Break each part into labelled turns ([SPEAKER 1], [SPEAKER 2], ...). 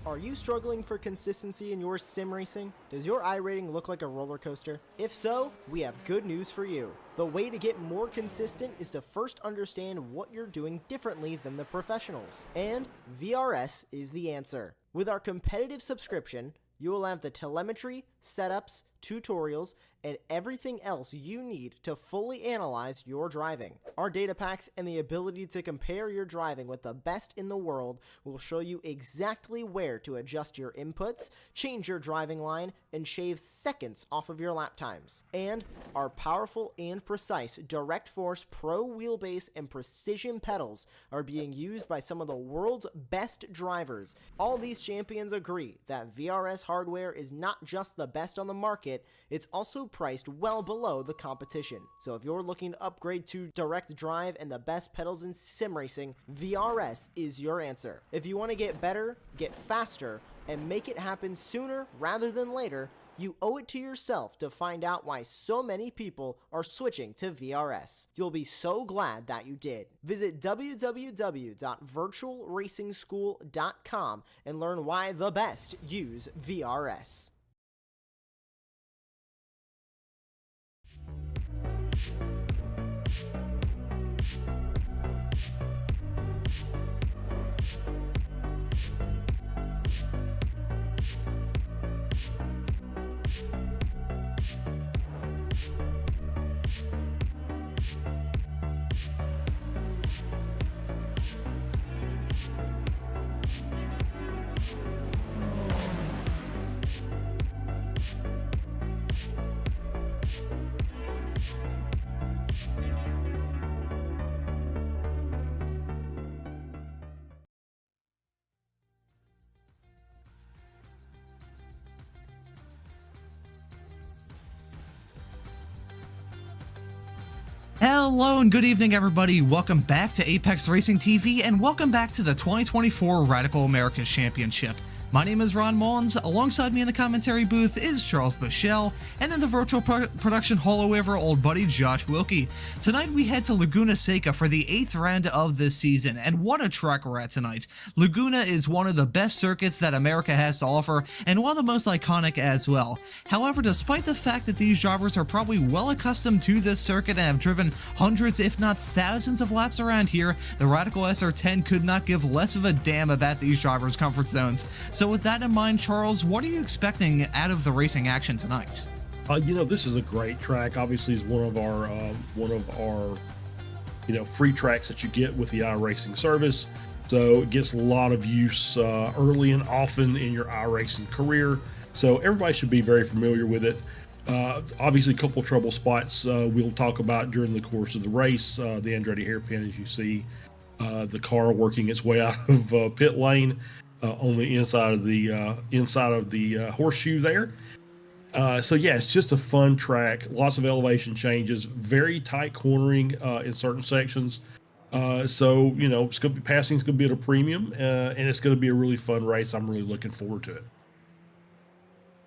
[SPEAKER 1] Are you struggling for consistency in your sim racing? Does your iRating look like a roller coaster? If so, we have good news for you. The way to get more consistent is to first understand what you're doing differently than the professionals. And VRS is the answer. With our competitive subscription, you will have the telemetry, setups, tutorials, and everything else you need to fully analyze your driving. Our data packs and the ability to compare your driving with the best in the world will show you exactly where to adjust your inputs, change your driving line, and shave seconds off of your lap times. And our powerful and precise Direct Force Pro wheelbase and precision pedals are being used by some of the world's best drivers. All these champions agree that VRS hardware is not just the best on the market, it's also priced well below the competition. So if you're looking to upgrade to direct drive and the best pedals in sim racing, VRS is your answer. If you want to get better, get faster, and make it happen sooner rather than later, you owe it to yourself to find out why so many people are switching to VRS. You'll be so glad that you did. Visit www.virtualracingschool.com and learn why the best use VRS.
[SPEAKER 2] Hello and good evening, everybody. Welcome back to Apex Racing TV and welcome back to the 2024 Radical Americas Championship. My name is Ron Mullins. Alongside me in the commentary booth is Charles Bichelle, and in the virtual production hall over, old buddy Josh Wilkie. Tonight we head to Laguna Seca for the 8th round of this season, and what a track we're at tonight. Laguna is one of the best circuits that America has to offer, and one of the most iconic as well. However, despite the fact that these drivers are probably well accustomed to this circuit and have driven hundreds if not thousands of laps around here, the Radical SR10 could not give less of a damn about these drivers' comfort zones. So with that in mind, Charles, what are you expecting out of the racing action tonight?
[SPEAKER 3] This is a great track. Obviously, it's one of our free tracks that you get with the iRacing service. So it gets a lot of use early and often in your iRacing career. So everybody should be very familiar with it. Obviously, a couple trouble spots we'll talk about during the course of the race. The Andretti hairpin, as you see, the car working its way out of pit lane. On the inside of the horseshoe there. So yeah, it's just a fun track. Lots of elevation changes, very tight cornering in certain sections. So it's going to be passing. It's going to be at a premium, and it's going to be a really fun race. I'm really looking forward to it.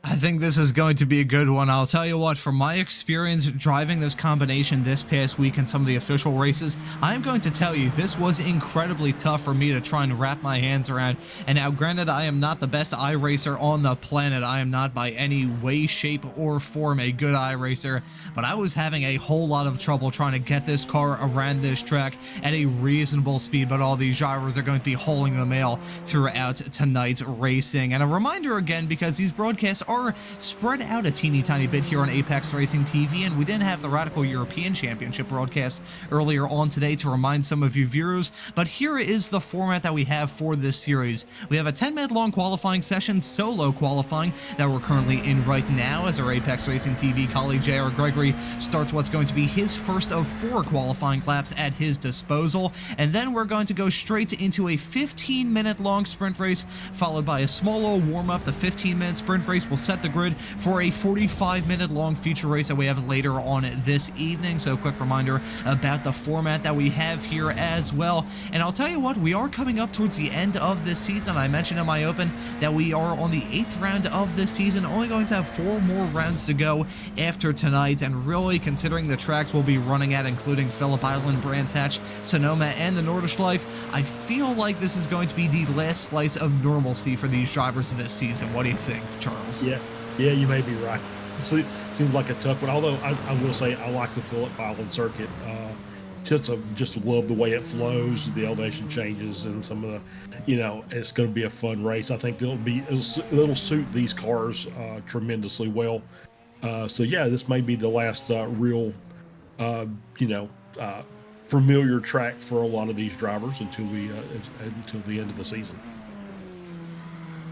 [SPEAKER 2] I think this is going to be a good one. I'll tell you what, from my experience driving this combination this past week in some of the official races, I'm going to tell you this was incredibly tough for me to try and wrap my hands around. And now, granted, I am not the best iRacer on the planet. I am not by any way, shape, or form a good iRacer, but I was having a whole lot of trouble trying to get this car around this track at a reasonable speed, but all these drivers are going to be hauling the mail throughout tonight's racing. And a reminder again, because these broadcasts are spread out a teeny tiny bit here on Apex Racing TV, and we didn't have the Radical European Championship broadcast earlier on today to remind some of you viewers, but here is the format that we have for this series. We have a 10-minute long qualifying session, solo qualifying, that we're currently in right now as our Apex Racing TV colleague J.R. Gregory starts what's going to be his first of 4 qualifying laps at his disposal, and then we're going to go straight into a 15-minute long sprint race, followed by a small little warm-up. The 15-minute sprint race will set the grid for a 45-minute long feature race that we have later on this evening. So quick reminder about the format that we have here as well. And I'll tell you what, we are coming up towards the end of this season. I mentioned in my open that we are on the 8th round of this season, only going to have 4 more rounds to go after tonight. And really, considering the tracks we'll be running at, including Phillip Island, Brands Hatch, Sonoma, and the Nordschleife, I feel like this is going to be the last slice of normalcy for these drivers this season. What do you think, Charles?
[SPEAKER 3] Yeah, you may be right. Seems like a tough one, although I will say I like the Phillip Island circuit. Just love the way it flows, the elevation changes, and some of the, it's going to be a fun race. I think it'll suit these cars tremendously well. So yeah, this may be the last real, familiar track for a lot of these drivers until the end of the season.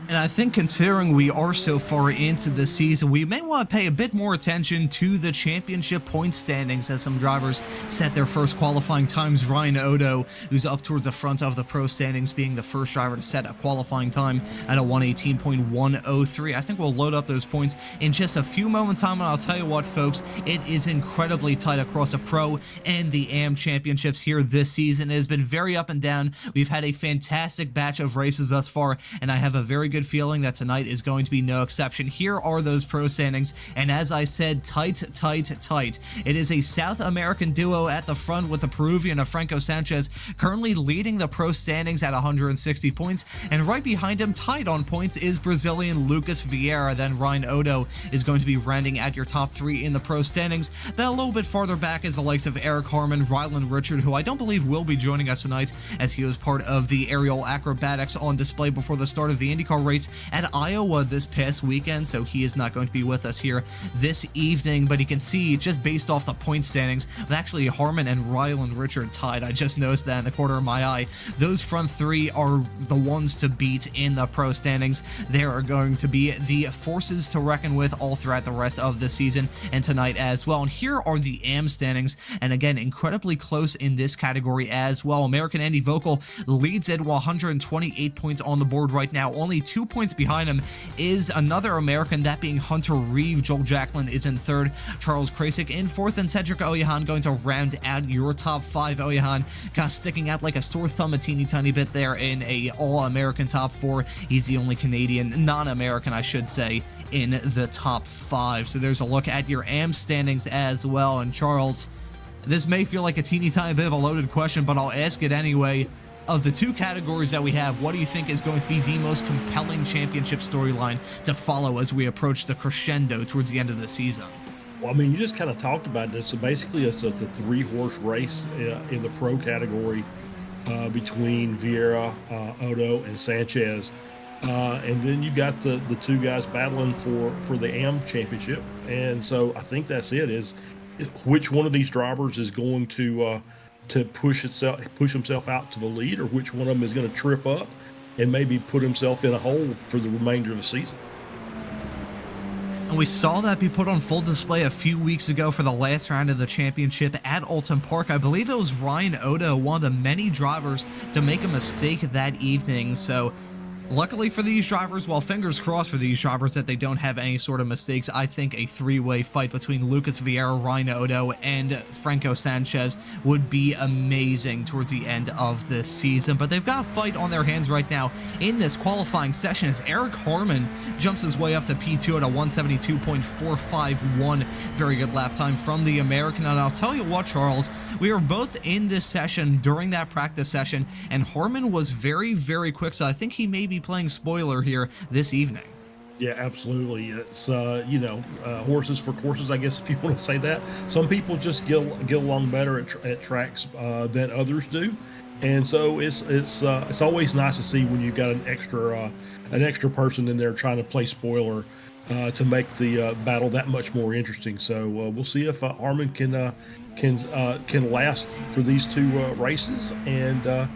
[SPEAKER 2] And I think considering we are so far into the season, we may want to pay a bit more attention to the championship point standings as some drivers set their first qualifying times. Ryan Odo, who's up towards the front of the pro standings, being the first driver to set a qualifying time at a 1:18.103. I think we'll load up those points in just a few moments time, and I'll tell you what, folks, it is incredibly tight across the pro and the AM championships here this season. It has been very up and down. We've had a fantastic batch of races thus far, and I have a very good feeling that tonight is going to be no exception. Here are those pro standings, and as I said, tight. It is a South American duo at the front with the Peruvian of Franco Sanchez currently leading the pro standings at 160 points, and right behind him, tied on points, is Brazilian Lucas Vieira. Then Ryan Odo is going to be rounding at your top 3 in the pro standings. Then a little bit farther back is the likes of Eric Harmon, Ryland Richard, who I don't believe will be joining us tonight, as he was part of the aerial acrobatics on display before the start of the IndyCar race at Iowa this past weekend, so he is not going to be with us here this evening. But you can see, just based off the point standings, that actually Harmon and Ryland Richard tied. I just noticed that in the corner of my eye. Those front 3 are the ones to beat in the pro standings. There are going to be the forces to reckon with all throughout the rest of the season and tonight as well. And here are the AM standings, and again, incredibly close in this category as well. American Andy Vocal leads at 128 points on the board right now. Only 2 points behind him is another American, that being Hunter Reeve. Joel Jacklin is in 3rd, Charles Krasik in 4th, and Cedric Oyahan going to round out your top 5. Oyahan kind of sticking out like a sore thumb a teeny tiny bit there in a all-American top 4. He's the only Canadian, non-American I should say, in the top 5. So there's a look at your AM standings as well. And Charles, this may feel like a teeny tiny bit of a loaded question, but I'll ask it anyway. Of the 2 categories that we have, what do you think is going to be the most compelling championship storyline to follow as we approach the crescendo towards the end of the season?
[SPEAKER 3] Well, I mean, you just kind of talked about it. So basically, it's a 3-horse race in the pro category between Vieira, Odo, and Sanchez. And then you got the 2 guys battling for the AM championship. And so I think that's it, is which one of these drivers is going to push himself out to the lead, or which one of them is going to trip up and maybe put himself in a hole for the remainder of the season.
[SPEAKER 2] And we saw that be put on full display a few weeks ago for the last round of the championship at Alton Park. I believe it was Ryan Odo, one of the many drivers to make a mistake that evening. So luckily for these drivers, well, fingers crossed for these drivers that they don't have any sort of mistakes. I think a 3-way fight between Lucas Vieira, Ryan Odo, and Franco Sanchez would be amazing towards the end of this season. But they've got a fight on their hands right now in this qualifying session as Eric Harmon jumps his way up to P2 at a 172.451. Very good lap time from the American. And I'll tell you what, Charles, we were both in this session during that practice session, and Harmon was very, very quick, so I think he may be playing spoiler here this evening.
[SPEAKER 3] Yeah, absolutely. It's horses for courses, I guess, if you want to say that. Some people just get along better at tracks than others do, and so it's always nice to see when you've got an extra person in there trying to play spoiler to make the battle that much more interesting. So we'll see if Harmon can last for these 2 races and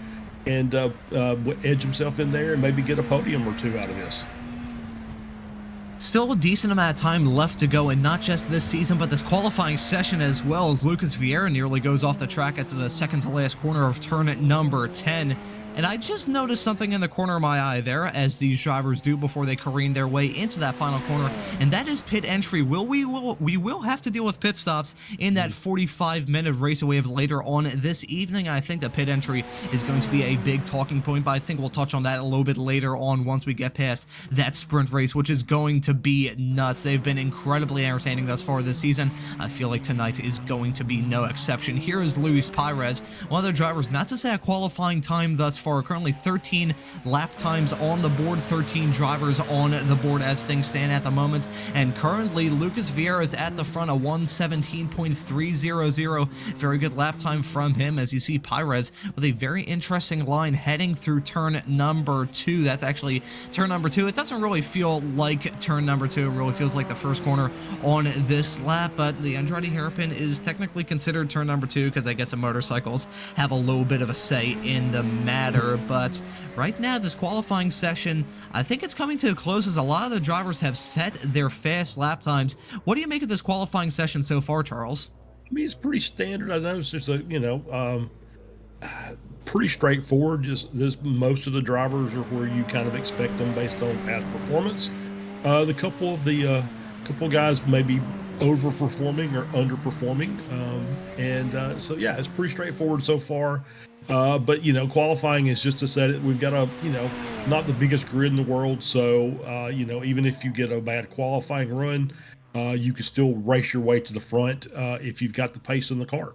[SPEAKER 3] edge himself in there and maybe get a podium or 2 out of this.
[SPEAKER 2] Still a decent amount of time left to go, and not just this season, but this qualifying session as well, as Lucas Vieira nearly goes off the track at the second to last corner of turn number 10. And I just noticed something in the corner of my eye there, as these drivers do before they careen their way into that final corner, and that is pit entry. We will have to deal with pit stops in that 45-minute race we have later on this evening. I think that pit entry is going to be a big talking point, but I think we'll touch on that a little bit later on once we get past that sprint race, which is going to be nuts. They've been incredibly entertaining thus far this season. I feel like tonight is going to be no exception. Here is Luis Pires, one of the drivers not to say a qualifying time thus far. Currently 13 lap times on the board, 13 drivers on the board as things stand at the moment, and currently Lucas Vieira is at the front, a 1:17.300. Very good lap time from him, as you see Pires with a very interesting line heading through turn number 2. That's actually turn number 2. It doesn't really feel like turn number 2. It really feels like the first corner on this lap, but the Andrade hairpin is technically considered turn number 2 because I guess the motorcycles have a little bit of a say in the matter. But right now, this qualifying session, I think it's coming to a close as a lot of the drivers have set their fast lap times. What do you make of this qualifying session so far, Charles?
[SPEAKER 3] I mean, it's pretty standard. I noticed there's pretty straightforward. Just most of the drivers are where you kind of expect them based on past performance. The couple of guys maybe overperforming or underperforming, so yeah, it's pretty straightforward so far. But qualifying is just to set it. We've got not the biggest grid in the world, so even if you get a bad qualifying run, you can still race your way to the front if you've got the pace in the car.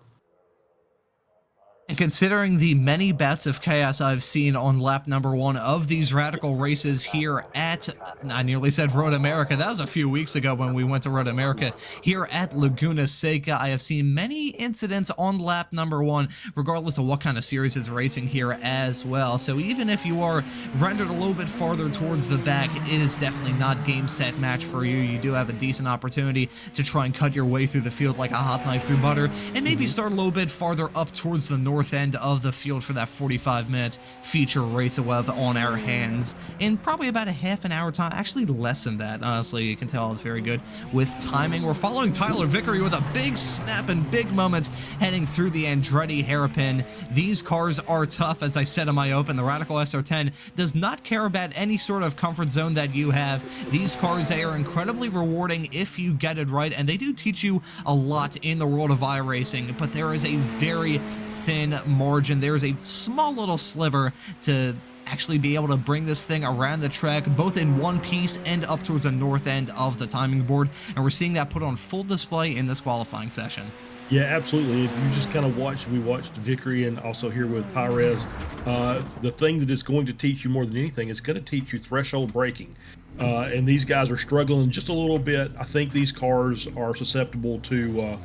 [SPEAKER 2] And considering the many bouts of chaos I've seen on lap number 1 of these radical races here at, I nearly said Road America, that was a few weeks ago when we went to Road America, here at Laguna Seca, I have seen many incidents on lap number 1, regardless of what kind of series is racing here as well. So even if you are rendered a little bit farther towards the back, it is definitely not game, set, match for you. You do have a decent opportunity to try and cut your way through the field like a hot knife through butter, and maybe start a little bit farther up towards the north end of the field for that 45-minute feature race we'll have on our hands in probably about a half an hour time. Actually less than that, honestly. You can tell it's very good with timing. We're following Tyler Vickery with a big snap and big moment heading through the Andretti hairpin. These cars are tough, as I said in my open. The Radical SR10 does not care about any sort of comfort zone that you have. These cars, they are incredibly rewarding if you get it right, and they do teach you a lot in the world of iRacing, but there is a very thin margin. There's a small little sliver to actually be able to bring this thing around the track, both in one piece and up towards the north end of the timing board, and we're seeing that put on full display in this qualifying session.
[SPEAKER 3] Yeah, absolutely. If you just kind of we watched Vickery and also here with Pires, the thing that is going to teach you more than anything is going to teach you threshold braking. And these guys are struggling just a little bit. I think these cars are susceptible to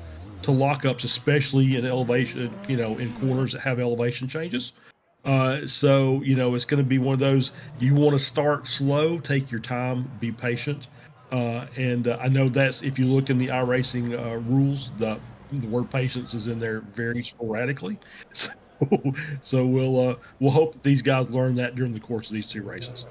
[SPEAKER 3] lockups, especially in elevation, in corners that have elevation changes. So it's going to be one of those, you want to start slow, take your time, be patient. And I know that's, if you look in the iRacing rules, the word patience is in there very sporadically. So we'll hope that these guys learn that during the course of these 2 races.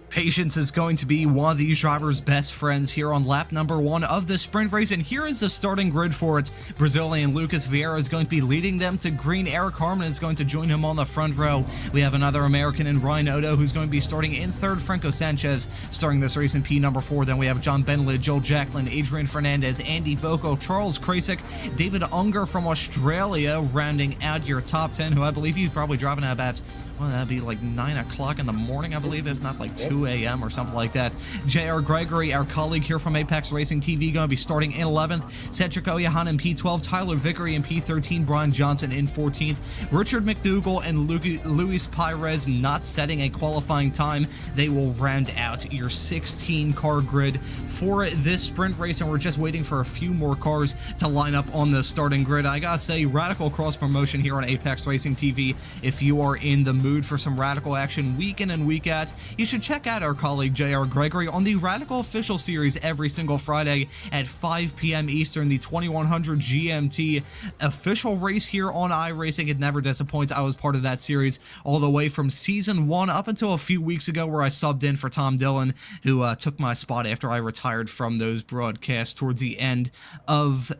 [SPEAKER 2] Patience is going to be one of these drivers' best friends here on lap number 1 of the sprint race, and here is the starting grid for it. Brazilian Lucas Vieira is going to be leading them to green. Eric Harmon is going to join him on the front row. We have another American in Ryan Odo, who's going to be starting in 3rd. Franco Sanchez starting this race in P number 4. Then we have John Benlid, Joel Jacklin, Adrian Fernandez, Andy Voko, Charles Krasik, David Unger from Australia, rounding out your top 10, who I believe he's probably driving at about, well, that'd be like 9 o'clock in the morning, I believe, if not like 2 a.m. or something like that. J.R. Gregory, our colleague here from Apex Racing TV, going to be starting in 11th. Cedric Oyahan in P12. Tyler Vickery in P13. Brian Johnson in 14th. Richard McDougall and Luis Pires not setting a qualifying time. They will round out your 16-car grid for this sprint race, and we're just waiting for a few more cars to line up on the starting grid. I gotta say, radical cross promotion here on Apex Racing TV. If you are in the mood for some radical action week in and week out, you should check look at our colleague J.R. Gregory on the Radical Official Series every single Friday at 5 p.m. Eastern, the 2100 GMT official race here on iRacing. It never disappoints. I was part of that series all the way from season 1 up until a few weeks ago, where I subbed in for Tom Dillon, who took my spot after I retired from those broadcasts towards the end of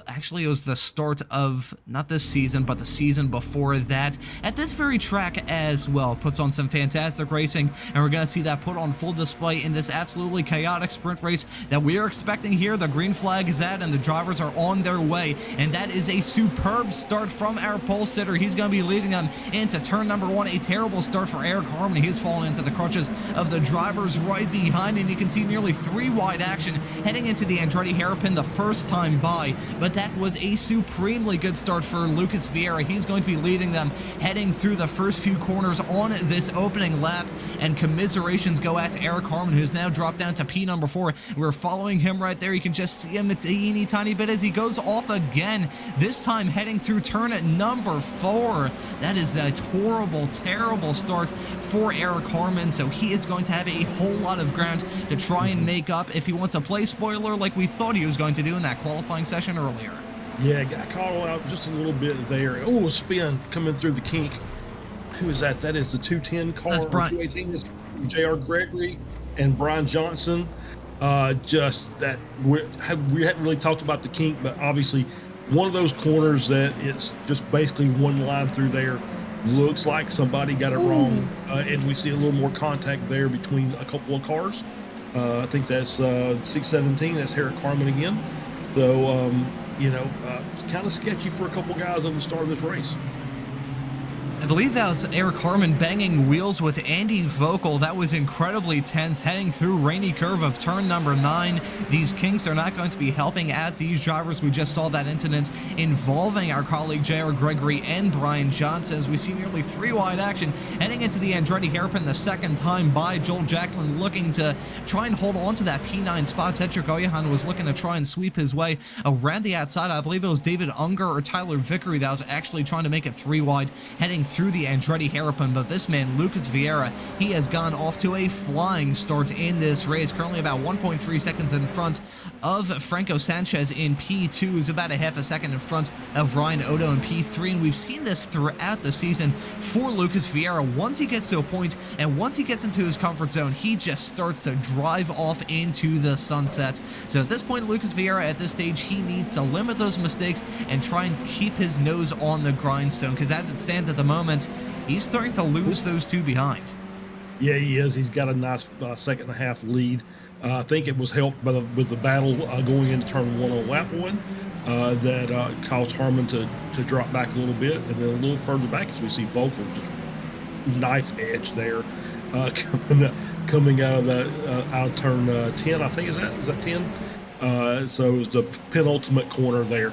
[SPEAKER 2] actually it was the start of not this season but the season before that, at this very track as well. Puts on some fantastic racing, and we're going to see that put on full display in this absolutely chaotic sprint race that we are expecting here. The green flag is out and the drivers are on their way, and that is a superb start from our pole sitter. He's going to be leading them into turn number 1. A terrible start for Eric Harmon. He's fallen into the crutches of the drivers right behind, and you can see nearly 3 wide action heading into the Andretti hairpin the first time by, but that was a supremely good start for Lucas Vieira. He's going to be leading them heading through the first few corners on this opening lap, and commiserations go out to Eric Harmon, who's now dropped down to P number 4. We're following him right there. You can just see him a teeny tiny bit as he goes off again, this time heading through turn number 4. That is that horrible, terrible start for Eric Harmon, so he is going to have a whole lot of ground to try and make up if he wants to play spoiler like we thought he was going to do in that qualifying session earlier.
[SPEAKER 3] Yeah, got caught out just a little bit there. Oh, a spin coming through the kink. Who is that? That is the 210 car.
[SPEAKER 2] That's Brian.
[SPEAKER 3] 218 is J.R. Gregory and Brian Johnson. Just that we hadn't really talked about the kink, but obviously one of those corners that it's just basically one line through there. Looks like somebody got it wrong, and we see a little more contact there between a couple of cars. I think that's 617. That's Eric Harmon again. So, kind of sketchy for a couple guys on the start of this race.
[SPEAKER 2] I believe that was Eric Harmon banging wheels with Andy Vogel. That was incredibly tense heading through rainy curve of turn number 9. These kinks are not going to be helping out these drivers. We just saw that incident involving our colleague J.R. Gregory and Brian Johnson, as we see nearly 3 wide action heading into the Andretti hairpin the second time by. Joel Jacklin looking to try and hold on to that P9 spot. Cedric Oyahan was looking to try and sweep his way around the outside. I believe it was David Unger or Tyler Vickery that was actually trying to make it 3 wide heading through the Andretti hairpin, but this man, Lucas Vieira, he has gone off to a flying start in this race, currently about 1.3 seconds in front of Franco Sanchez in P2, who's about a half a second in front of Ryan Odo in P3, and we've seen this throughout the season for Lucas Vieira. Once he gets to a point and once he gets into his comfort zone, he just starts to drive off into the sunset. So at this point, Lucas Vieira, at this stage, he needs to limit those mistakes and try and keep his nose on the grindstone, because as it stands at the moment, he's starting to lose those 2 behind.
[SPEAKER 3] Yeah, he is. He's got a nice second and a half lead. I think it was helped by with the battle going into turn 1 on lap 1 that caused Harmon to drop back a little bit, and then a little further back as we see Vogel just knife edge there coming out of turn 10. I think is that 10. So it was the penultimate corner there.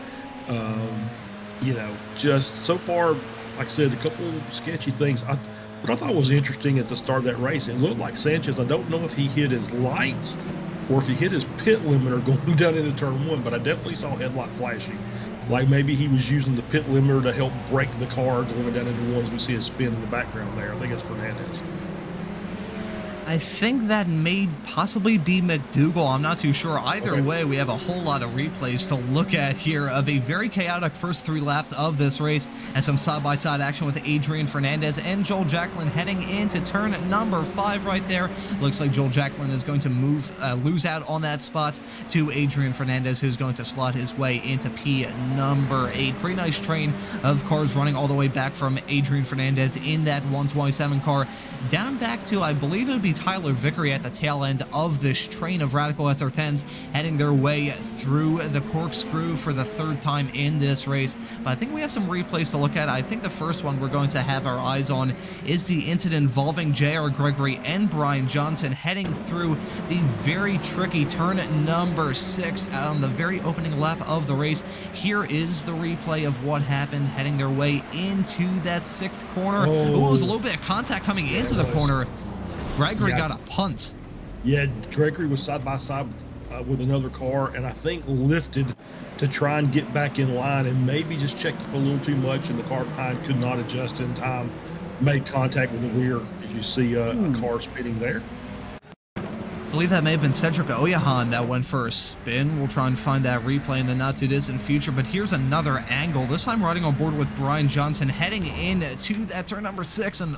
[SPEAKER 3] Just so far, like I said, a couple sketchy things. What I thought was interesting at the start of that race, it looked like Sanchez, I don't know if he hit his lights or if he hit his pit limiter going down into turn 1, but I definitely saw headlight flashing. Like maybe he was using the pit limiter to help brake the car going down into 1 as we see his spin in the background there. I think it's Fernandez.
[SPEAKER 2] I think that may possibly be McDougall. I'm not too sure. Either way, we have a whole lot of replays to look at here of a very chaotic first 3 laps of this race, and some side-by-side action with Adrian Fernandez and Joel Jacklin heading into turn number 5 right there. Looks like Joel Jacklin is going to lose out on that spot to Adrian Fernandez, who's going to slot his way into P number 8. Pretty nice train of cars running all the way back from Adrian Fernandez in that 127 car down back to, I believe it would be Tyler Vickery at the tail end of this train of Radical SR10s heading their way through the corkscrew for the 3rd time in this race. But I think we have some replays to look at. I think the first one we're going to have our eyes on is the incident involving J.R. Gregory and Brian Johnson heading through the very tricky turn number 6 on the very opening lap of the race. Here is the replay of what happened heading their way into that 6th corner. Oh, it was a little bit of contact coming into the corner. Gregory got a punt. Yeah,
[SPEAKER 3] Gregory was side by side with another car, and I think lifted to try and get back in line, and maybe just checked up a little too much, and the car behind could not adjust in time. Made contact with the rear. You see a car spinning there.
[SPEAKER 2] believe that may have been Cedric Oyahan that went for a spin. We'll try and find that replay in the not too distant future, but here's another angle, this time riding on board with Brian Johnson, heading into that turn number 6, and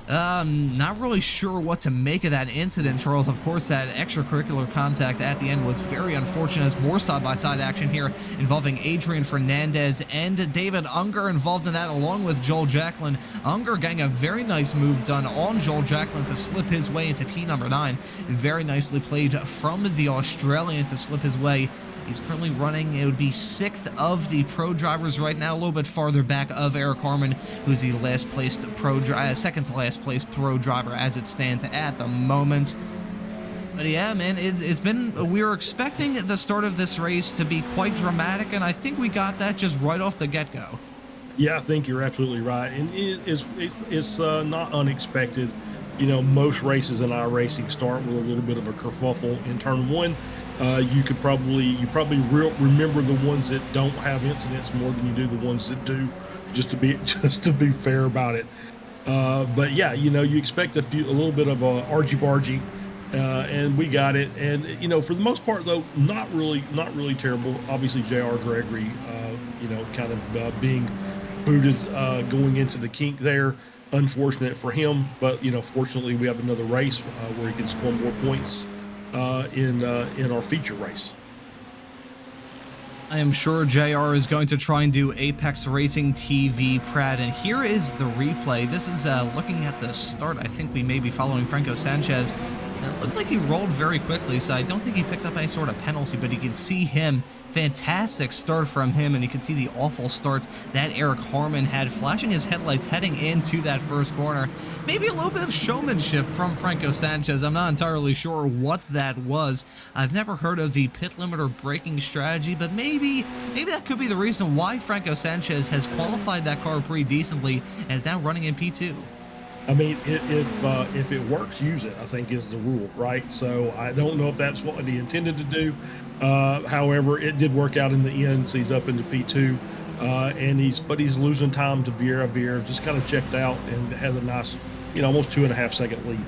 [SPEAKER 2] not really sure what to make of that incident, Charles. Of course, that extracurricular contact at the end was very unfortunate, as more side-by-side action here involving Adrian Fernandez and David Unger involved in that, along with Joel Jacklin. Unger getting a very nice move done on Joel Jacklin to slip his way into P number 9. Very nicely played from the Australian to slip his way. He's currently running, it would be 6th of the pro drivers right now, a little bit farther back of Eric Harmon, who's the last placed second to last placed pro driver as it stands at the moment. But yeah, man, it's been, we were expecting the start of this race to be quite dramatic, and I think we got that just right off the get-go.
[SPEAKER 3] Yeah, I think you're absolutely right, and it's not unexpected. You know, most races in iRacing start with a little bit of a kerfuffle in turn 1. You probably remember the ones that don't have incidents more than you do the ones that do, just to be fair about it. But yeah, you know, you expect a little bit of a argy-bargy, and we got it. And you know, for the most part, though, not really terrible. Obviously, J.R. Gregory, you know, kind of being booted going into the kink there. Unfortunate for him, but you know, fortunately, we have another race where he can score more points in our feature race.
[SPEAKER 2] I am sure JR is going to try and do Apex Racing TV Pratt, and here is the replay. This is looking at the start. I think we may be following Franco Sanchez. It looked like he rolled very quickly, so I don't think he picked up any sort of penalty, but you can see him. Fantastic start from him, and you can see the awful start that Eric Harmon had, flashing his headlights heading into that first corner. Maybe a little bit of showmanship from Franco Sanchez. I'm not entirely sure what that was. I've never heard of the pit limiter braking strategy, but maybe that could be the reason why Franco Sanchez has qualified that car pretty decently and is now running in P2.
[SPEAKER 3] I mean, if it works, use it, I think is the rule, right? So I don't know if that's what he intended to do. However, it did work out in the end, so he's up into P2, and he's losing time to Vieira. Vieira just kind of checked out and has a nice, you know, almost 2.5 second lead.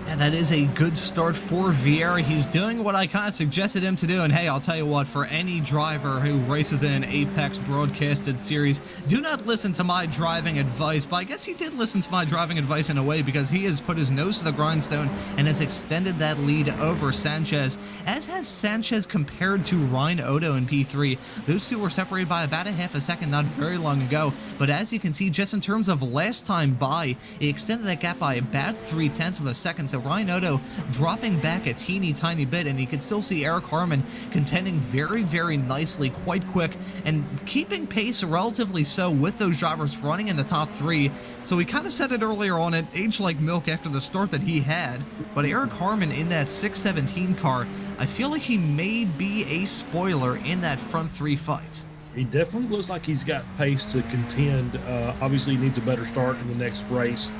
[SPEAKER 2] And that is a good start for Vieira. He's doing what I kind of suggested him to do. And hey, I'll tell you what, for any driver who races in an Apex broadcasted series, do not listen to my driving advice. But I guess he did listen to my driving advice in a way, because he has put his nose to the grindstone and has extended that lead over Sanchez, as has Sanchez compared to Ryan Odo in P3. Those two were separated by about a half a second not very long ago. But as you can see, just in terms of last time by, he extended that gap by about 0.3 of a second. So Ryan Odo dropping back a teeny tiny bit, and you can still see Eric Harmon contending very, very nicely, quite quick, and keeping pace relatively so with those drivers running in the top 3. So we kind of said it earlier on, it aged like milk after the start that he had, but Eric Harmon in that 617 car, I feel like he may be a spoiler in that front 3 fight.
[SPEAKER 3] He definitely looks like he's got pace to contend. Obviously, he needs a better start in the next race.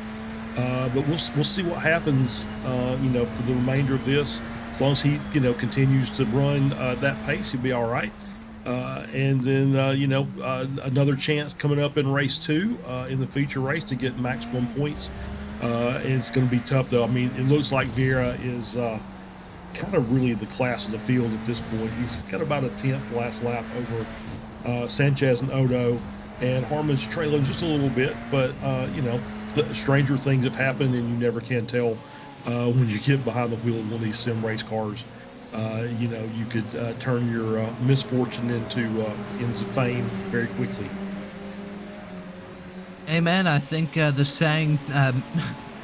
[SPEAKER 3] But we'll see what happens, you know, for the remainder of this. As long as he, you know, continues to run that pace, he'll be all right. And then, you know, another chance coming up in race 2 in the feature race to get maximum points. It's going to be tough, though. I mean, it looks like Vieira is kind of really the class of the field at this point. He's got about a 10th last lap over Sanchez and Odo, and Harmon's trailing just a little bit, but, you know, the stranger things have happened, and you never can tell when you get behind the wheel of one of these sim race cars. You know, you could turn your misfortune into fame very quickly.
[SPEAKER 2] Hey man, I think the saying,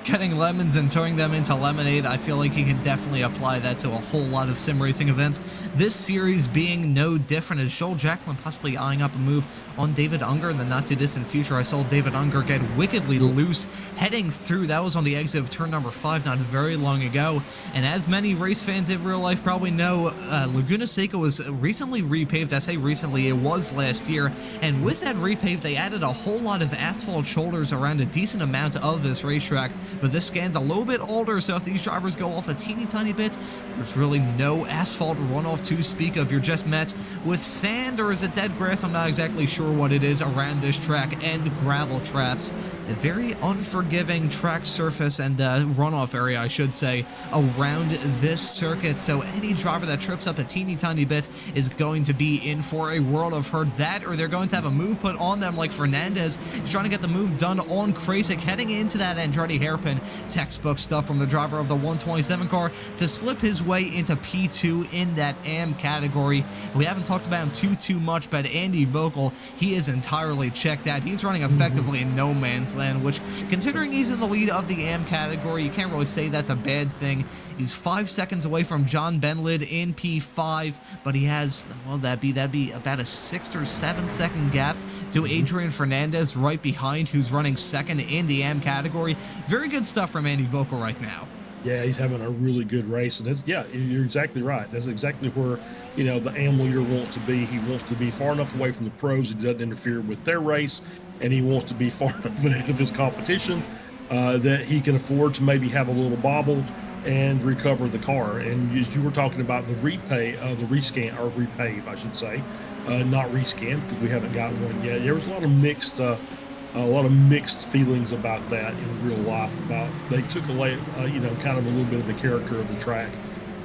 [SPEAKER 2] getting lemons and turning them into lemonade, I feel like you can definitely apply that to a whole lot of sim racing events. This series being no different, as Joel Jacklin possibly eyeing up a move on David Unger in the not too distant future. I saw David Unger get wickedly loose heading through. That was on the exit of turn number 5 not very long ago. And as many race fans in real life probably know, Laguna Seca was recently repaved. I say recently, it was last year. And with that repave, they added a whole lot of asphalt shoulders around a decent amount of this racetrack, but this scan's a little bit older, so if these drivers go off a teeny tiny bit, there's really no asphalt runoff to speak of. You're just met with sand, or is it dead grass? I'm not exactly sure what it is around this track, and gravel traps. A very unforgiving track surface and runoff area, I should say, around this circuit. So any driver that trips up a teeny tiny bit is going to be in for a world of hurt. That, or they're going to have a move put on them, like Fernandez. He's trying to get the move done on Krasik, heading into that Andretti hairpin. Textbook stuff from the driver of the 127 car to slip his way into P2 in that AM category. We haven't talked about him too much, but Andy Vogel, he is entirely checked out. He's running effectively in no man's land, which, considering he's in the lead of the AM category, you can't really say that's a bad thing. He's 5 seconds away from John Benlid in P5, but he has, well, that'd be about a 6 or 7 second gap to Adrian Fernandez right behind, who's running second in the AM category. Very good stuff from Andy Vogel right now.
[SPEAKER 3] Yeah, he's having a really good race, and that's, yeah, you're exactly right. That's exactly where, you know, the AM leader wants to be. He wants to be far enough away from the pros he doesn't interfere with their race, and he wants to be far enough ahead of his competition that he can afford to maybe have a little bobble and recover the car. And as you were talking about the rescan, or repave, I should say, not rescan, because we haven't got one yet. There was a lot of mixed feelings about that in real life. About they took away, you know, kind of a little bit of the character of the track.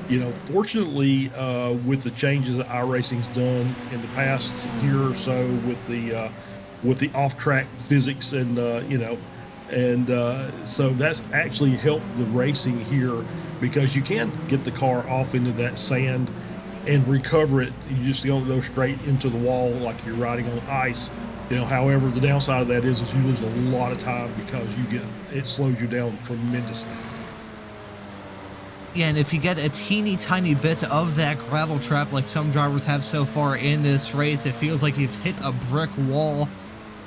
[SPEAKER 3] You know, fortunately, with the changes that iRacing's done in the past year or so, with the off-track physics and you know, and so that's actually helped the racing here, because you can get the car off into that sand and recover it. You just don't go straight into the wall like you're riding on ice. You know, however, the downside of that is you lose a lot of time, because it slows you down tremendously.
[SPEAKER 2] Yeah, and if you get a teeny tiny bit of that gravel trap like some drivers have so far in this race, it feels like you've hit a brick wall.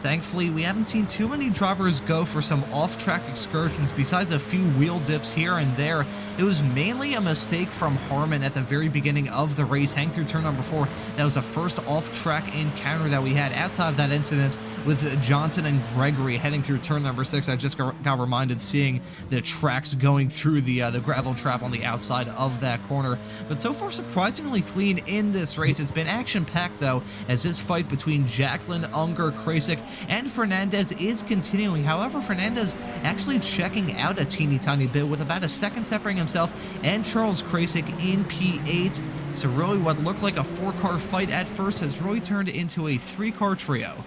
[SPEAKER 2] Thankfully, we haven't seen too many drivers go for some off-track excursions besides a few wheel dips here and there. It was mainly a mistake from Harmon at the very beginning of the race, hang through turn number 4. That was the first off-track encounter that we had outside of that incident with Johnson and Gregory heading through turn number 6. I just got reminded seeing the tracks going through the gravel trap on the outside of that corner. But so far, surprisingly clean in this race. It's been action-packed, though, as this fight between Jacqueline, Unger, Krasik, and Fernandez is continuing. However, Fernandez actually checking out a teeny tiny bit with about a second separating himself and Charles Krasik in P8. So really what looked like a 4-car fight at first has really turned into a 3-car trio.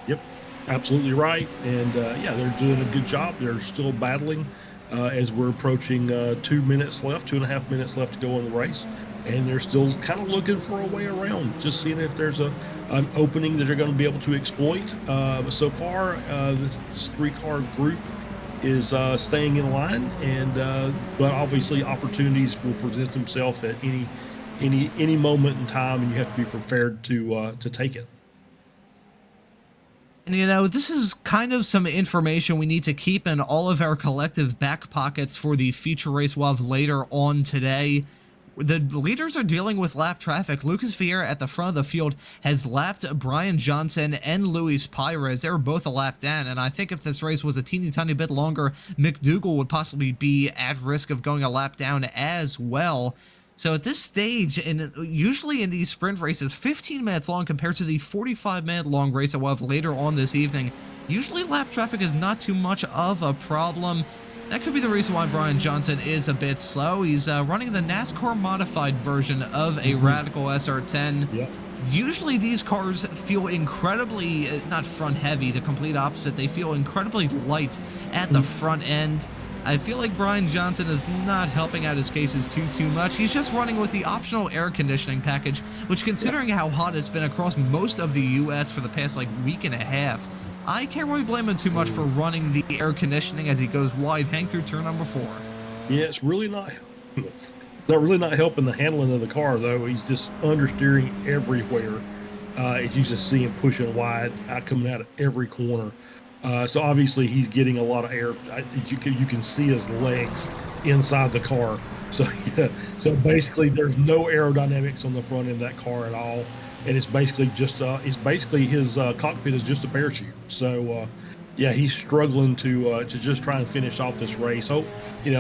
[SPEAKER 3] Yep, absolutely right. And yeah, they're doing a good job. They're still battling as we're approaching 2 minutes left, 2.5 minutes left to go in the race. And they're still kind of looking for a way around, just seeing if there's an opening that they're going to be able to exploit. But so far, this 3-car group is staying in line, and but obviously opportunities will present themselves at any moment in time, and you have to be prepared to take it.
[SPEAKER 2] And you know, this is kind of some information we need to keep in all of our collective back pockets for the feature race we'll have later on today. The leaders are dealing with lap traffic. Lucas Vieira at the front of the field has lapped Brian Johnson and Luis Pires. They were both a lap down, and I think if this race was a teeny tiny bit longer, McDougall would possibly be at risk of going a lap down as well. So at this stage, and usually in these sprint races, 15 minutes long compared to the 45-minute long race that we'll have later on this evening, usually lap traffic is not too much of a problem. That could be the reason why Brian Johnson is a bit slow. He's running the NASCAR modified version of a Radical SR10.
[SPEAKER 3] Yep.
[SPEAKER 2] Usually these cars feel incredibly, not front heavy, the complete opposite. They feel incredibly light at the front end. I feel like Brian Johnson is not helping out his cases too much. He's just running with the optional air conditioning package, which, considering how hot it's been across most of the U.S. for the past week and a half, I can't really blame him too much for running the air conditioning as he goes wide, hang through turn number 4.
[SPEAKER 3] Yeah, it's really not helping the handling of the car, though. He's just understeering everywhere. You just see him pushing wide, coming out of every corner. So obviously he's getting a lot of air. You can see his legs inside the car. So yeah, so basically there's no aerodynamics on the front end of that car at all. And it's basically just his cockpit is just a parachute. So Yeah, he's struggling to just try and finish off this race. So,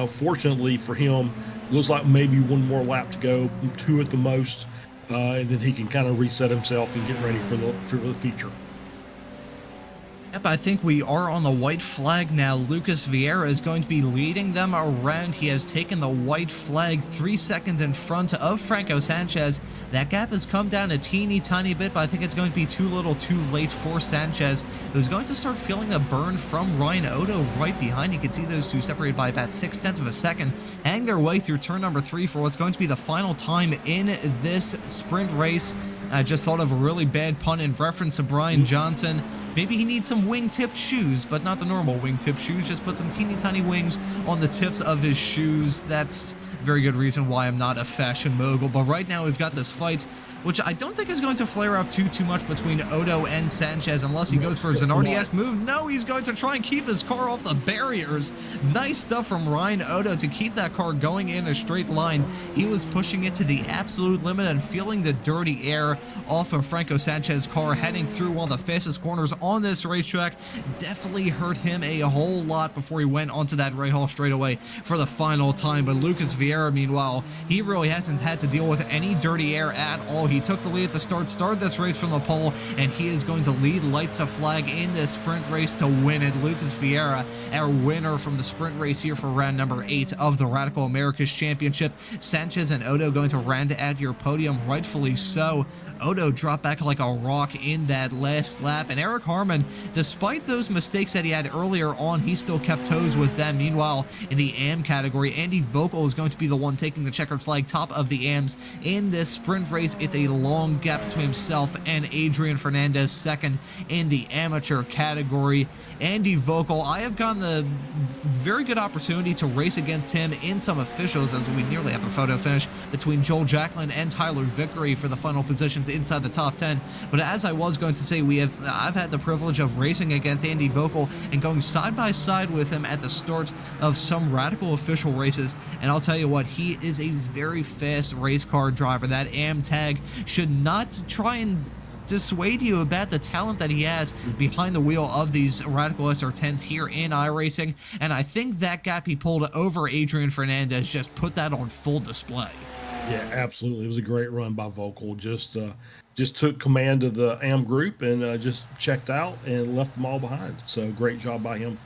[SPEAKER 3] fortunately for him, looks like maybe one more lap to go, 2 at the most, and then he can kind of reset himself and get ready for the future.
[SPEAKER 2] Yep, I think we are on the white flag now. Lucas Vieira is going to be leading them around. He has taken the white flag 3 seconds in front of Franco Sanchez. That gap has come down a teeny tiny bit, but I think it's going to be too little too late for Sanchez, who's going to start feeling a burn from Ryan Odo right behind. You can see those two separated by about 0.6 of a second, hang their way through turn number 3 for what's going to be the final time in this sprint race. I just thought of a really bad pun in reference to Brian Johnson. Maybe he needs some wing-tipped shoes, but not the normal wing-tipped shoes. Just put some teeny tiny wings on the tips of his shoes. That's a very good reason why I'm not a fashion mogul. But right now we've got this fight, which I don't think is going to flare up too much between Odo and Sanchez unless he goes for his Zanardi-esque move. No, he's going to try and keep his car off the barriers. Nice stuff from Ryan Odo to keep that car going in a straight line. He was pushing it to the absolute limit and feeling the dirty air off of Franco Sanchez's car heading through one of the fastest corners on this racetrack. Definitely hurt him a whole lot before he went onto that rahal straightaway for the final time. But Lucas Vieira, meanwhile, he really hasn't had to deal with any dirty air at all. He took the lead at the start, started this race from the pole, and he is going to lead lights a flag in this sprint race to win it. Lucas Vieira, our winner from the sprint race here for round number 8 of the Radical Americas Championship. Sanchez and Odo going to round out your podium, rightfully so. Odo dropped back like a rock in that last lap, and Eric Harmon, despite those mistakes that he had earlier on, he still kept toes with them. Meanwhile, in the AM category, Andy Vogel is going to be the one taking the checkered flag top of the AMs in this sprint race. It's a long gap between himself and Adrian Fernandez, second in the amateur category. Andy Vogel, I have gotten the very good opportunity to race against him in some officials, as we nearly have a photo finish between Joel Jacklin and Tyler Vickery for the final positions inside the top 10. But as I was going to say, I've had the privilege of racing against Andy Vogel and going side by side with him at the start of some Radical official races, and I'll tell you what, he is a very fast race car driver. That AM tag should not try and dissuade you about the talent that he has behind the wheel of these Radical SR10s here in iRacing, and I think that gap he pulled over Adrian Fernandez just put that on full display.
[SPEAKER 3] Yeah, absolutely. It was a great run by Vogel. Just took command of the AM group and just checked out and left them all behind. So great job by him.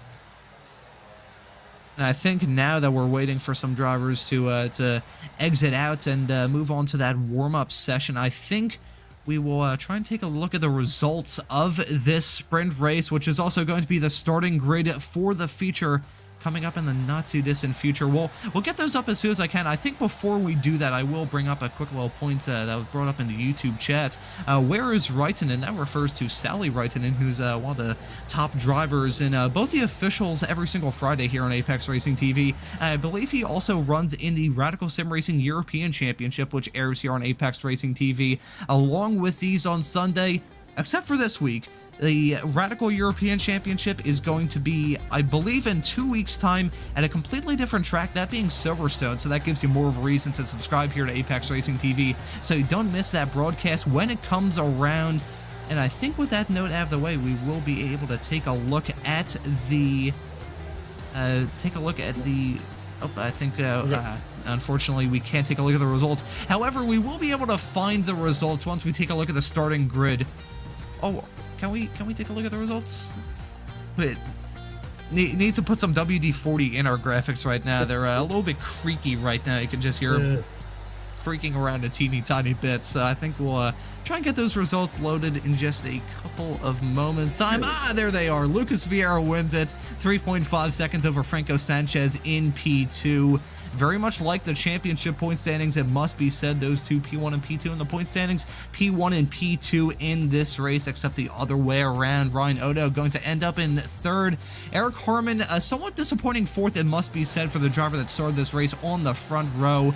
[SPEAKER 2] And I think now that we're waiting for some drivers to exit out and move on to that warm-up session, I think we will try and take a look at the results of this sprint race, which is also going to be the starting grid for the feature coming up in the not too distant future. We'll get those up as soon as I can. I think before we do that, I will bring up a quick little point that was brought up in the YouTube chat. Where is Reitinen? That refers to Sally Reitinen, who's one of the top drivers in both the officials every single Friday here on Apex Racing TV. I believe he also runs in the Radical Sim Racing European Championship, which airs here on Apex Racing TV, along with these on Sunday, except for this week. The Radical European Championship is going to be, I believe, in 2 weeks' time at a completely different track, that being Silverstone, so that gives you more of a reason to subscribe here to Apex Racing TV, so you don't miss that broadcast when it comes around. And I think with that note out of the way, we will be able to take a look at the... Oh, I think, unfortunately, we can't take a look at the results. However, we will be able to find the results once we take a look at the starting grid. Oh... Can we take a look at the results? Wait, need to put some WD-40 in our graphics right now. They're a little bit creaky right now. You can just hear them freaking around a teeny tiny bit. So I think we'll try and get those results loaded in just a couple of moments time. There they are. Lucas Vieira wins it. 3.5 seconds over Franco Sanchez in P2. Very much like the championship point standings, it must be said, those two, P1 and P2 in the point standings, P1 and P2 in this race, except the other way around. Ryan Odo going to end up in third. Eric Harmon, a somewhat disappointing fourth, it must be said, for the driver that started this race on the front row.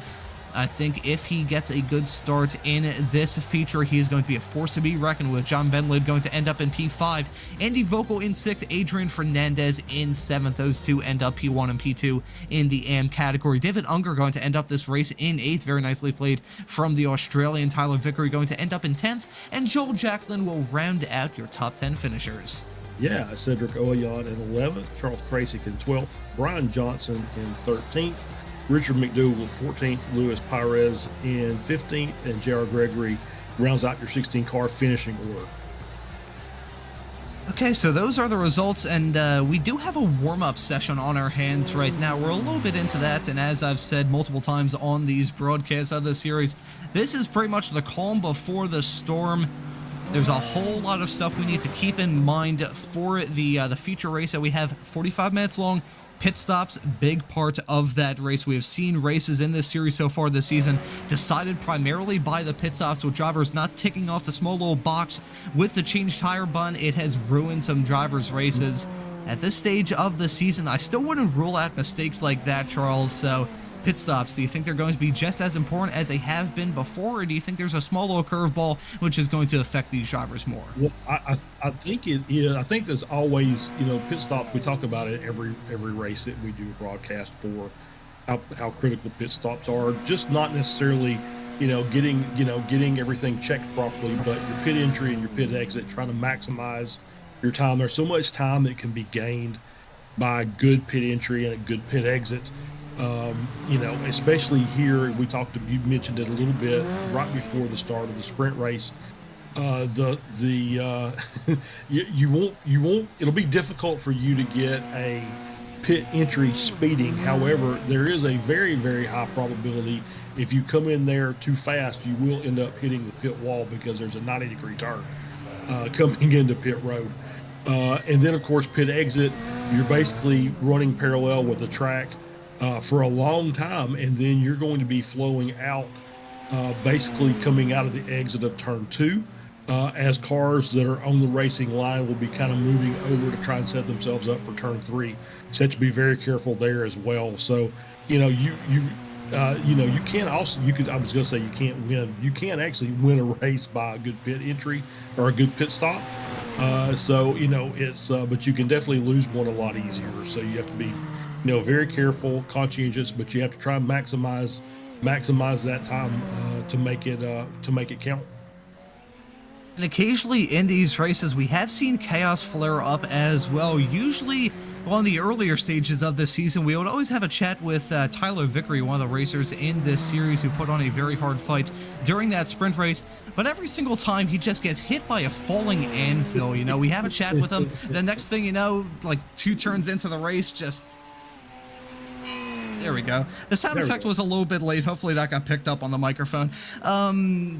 [SPEAKER 2] I think if he gets a good start in this feature, he is going to be a force to be reckoned with. John Benlid going to end up in P5. Andy Vogel in 6th. Adrian Fernandez in 7th. Those two end up P1 and P2 in the AM category. David Unger going to end up this race in 8th. Very nicely played from the Australian. Tyler Vickery going to end up in 10th. And Joel Jacklin will round out your top 10 finishers.
[SPEAKER 3] Yeah, Cedric Oyon in 11th, Charles Krasik in 12th, Brian Johnson in 13th, Richard McDougall 14th, Luis Perez in 15th, and J.R. Gregory rounds out your 16-car finishing order.
[SPEAKER 2] Okay, so those are the results, and we do have a warm-up session on our hands right now. We're a little bit into that, and as I've said multiple times on these broadcasts of the series, this is pretty much the calm before the storm. There's a whole lot of stuff we need to keep in mind for the feature race that we have 45 minutes long. Pit stops, big part of that race. We have seen races in this series so far this season decided primarily by the pit stops, with drivers not ticking off the small little box with the changed tire bun. It has ruined some drivers' races. At this stage of the season, I still wouldn't rule out mistakes like that, Charles. So pit stops, do you think they're going to be just as important as they have been before, or do you think there's a small little curveball which is going to affect these drivers more?
[SPEAKER 3] Well, I think it is. I think there's always, pit stops. We talk about it every race that we do a broadcast for, how critical pit stops are. Just not necessarily, getting everything checked properly, but your pit entry and your pit exit, trying to maximize your time. There's so much time that can be gained by a good pit entry and a good pit exit. Especially here, you mentioned it a little bit right before the start of the sprint race. It'll be difficult for you to get a pit entry speeding. However, there is a very, very high probability if you come in there too fast, you will end up hitting the pit wall, because there's a 90-degree turn coming into pit road. And then, of course, pit exit, you're basically running parallel with the track for a long time, and then you're going to be flowing out, basically coming out of the exit of turn 2, as cars that are on the racing line will be kind of moving over to try and set themselves up for turn 3. So you have to be very careful there as well. So, you can't also, I was going to say you can't win. You can't actually win a race by a good pit entry or a good pit stop. But you can definitely lose one a lot easier. So you have to be, very careful, conscientious, but you have to try and maximize that time to make it count.
[SPEAKER 2] And occasionally in these races, we have seen chaos flare up as well. Usually, in the earlier stages of the season, we would always have a chat with Tyler Vickery, one of the racers in this series, who put on a very hard fight during that sprint race. But every single time, he just gets hit by a falling anvil. We have a chat with him. The next thing you know, like 2 turns into the race, just... There we go. The sound effect was a little bit late. Hopefully that got picked up on the microphone.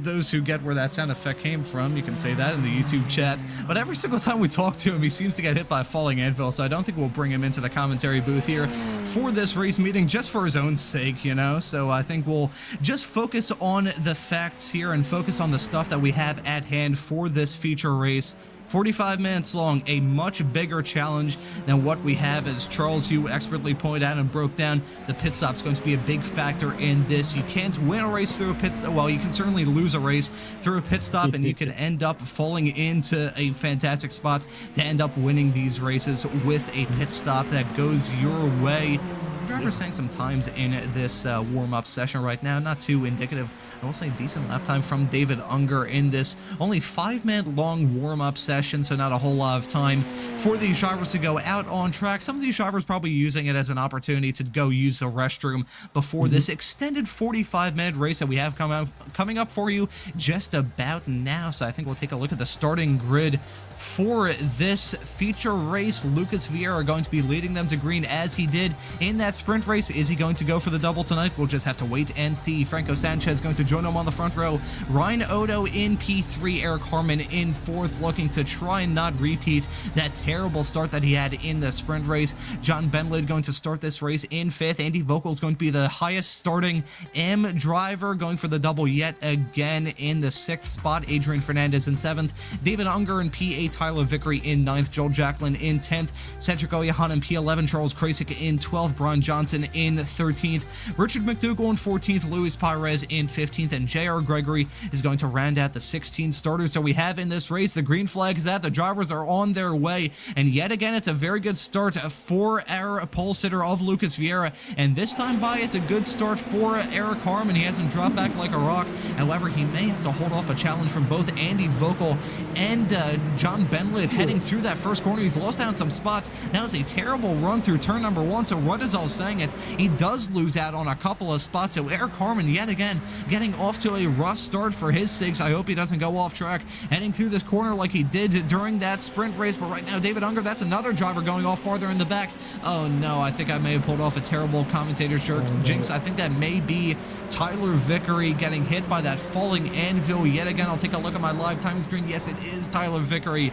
[SPEAKER 2] Those who get where that sound effect came from, you can say that in the YouTube chat. But every single time we talk to him, he seems to get hit by a falling anvil, so I don't think we'll bring him into the commentary booth here for this race meeting, just for his own sake, So I think we'll just focus on the facts here and focus on the stuff that we have at hand for this feature race. 45 minutes long, a much bigger challenge than what we have, as Charles, you expertly pointed out and broke down. The pit stop's going to be a big factor in this. You can't win a race through a pit stop. Well, you can certainly lose a race through a pit stop, and you can end up falling into a fantastic spot to end up winning these races with a pit stop that goes your way. Driver's saying some times in this warm-up session right now, not too indicative. I will say decent lap time from David Unger in this only 5-minute long warm-up session, so not a whole lot of time for these drivers to go out on track. Some of these drivers probably using it as an opportunity to go use the restroom before this extended 45-minute race that we have coming up for you just about now. So I think we'll take a look at the starting grid for this feature race. Lucas Vieira going to be leading them to green as he did in that sprint race. Is he going to go for the double tonight? We'll just have to wait and see. Franco Sanchez going to join him on the front row. Ryan Odo in P3. Eric Harmon in 4th, looking to try and not repeat that terrible start that he had in the sprint race. John Benlid going to start this race in 5th. Andy Vogel is going to be the highest starting M driver, going for the double yet again in the 6th spot. Adrian Fernandez in 7th. David Unger in P8. Tyler Vickery in 9th. Joel Jacklin in 10th. Cedric Oyahan in P11. Charles Krasik in 12th. Brian Johnson in 13th. Richard McDougall in 14th. Luis Perez in 15th. And J.R. Gregory is going to round out the 16 starters that we have in this race. The green flag is that the drivers are on their way. And yet again, it's a very good start for our pole sitter of Lucas Vieira. And this time by, it's a good start for Eric Harmon. He hasn't dropped back like a rock. However, he may have to hold off a challenge from both Andy Vogel and John John Benlid heading through that first corner. He's lost out on some spots. That was a terrible run through turn number 1, so what is all saying it? He does lose out on a couple of spots, so Eric Harmon yet again getting off to a rough start for his sakes. I hope he doesn't go off track heading through this corner like he did during that sprint race, but right now David Unger, that's another driver going off farther in the back. Oh no, I think I may have pulled off a terrible commentator's jinx. I think that may be Tyler Vickery getting hit by that falling anvil yet again. I'll take a look at my live time screen. Yes, it is Tyler Vickery.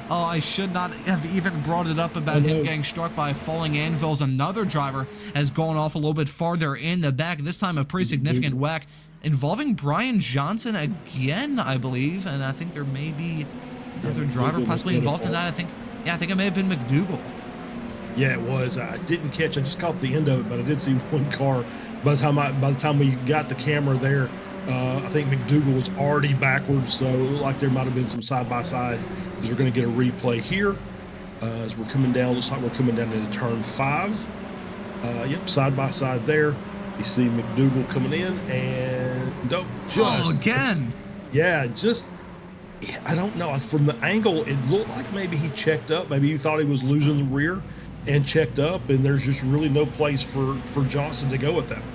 [SPEAKER 2] Oh, I should not have even brought it up about him getting struck by falling anvils. Another driver has gone off a little bit farther in the back, this time a pretty significant whack involving Brian Johnson again, I believe, and I think there may be another driver possibly involved in that. I think it may have been McDougal.
[SPEAKER 3] Yeah, it was. I didn't catch. I just caught the end of it, but I did see one car. By the time we got the camera there, I think McDougal was already backwards, so it looked like there might have been some side by side. Because we're going to get a replay here as we're coming down. Looks like we're coming down into turn 5. Yep, side by side there. You see McDougal coming in, and
[SPEAKER 2] again.
[SPEAKER 3] Yeah, I don't know. From the angle, it looked like maybe he checked up. Maybe he thought he was losing the rear and checked up, and there's just really no place for Johnson to go at that point.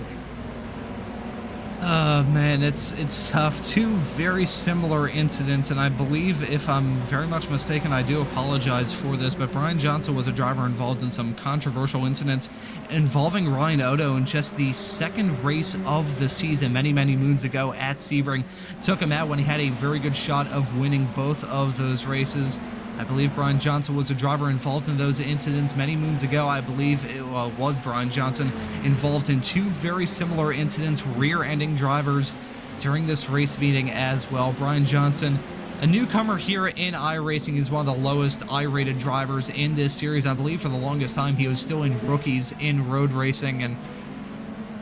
[SPEAKER 2] Man, it's tough. Two very similar incidents, and I believe, if I'm very much mistaken, I do apologize for this, but Brian Johnson was a driver involved in some controversial incidents involving Ryan Odo in just the second race of the season many moons ago at Sebring. Took him out when he had a very good shot of winning both of those races. I believe Brian Johnson was a driver involved in those incidents many moons ago. I believe it was Brian Johnson involved in two very similar incidents, rear-ending drivers during this race meeting as well. Brian Johnson, a newcomer here in iRacing, is one of the lowest I-rated drivers in this series. I believe for the longest time he was still in rookies in road racing, and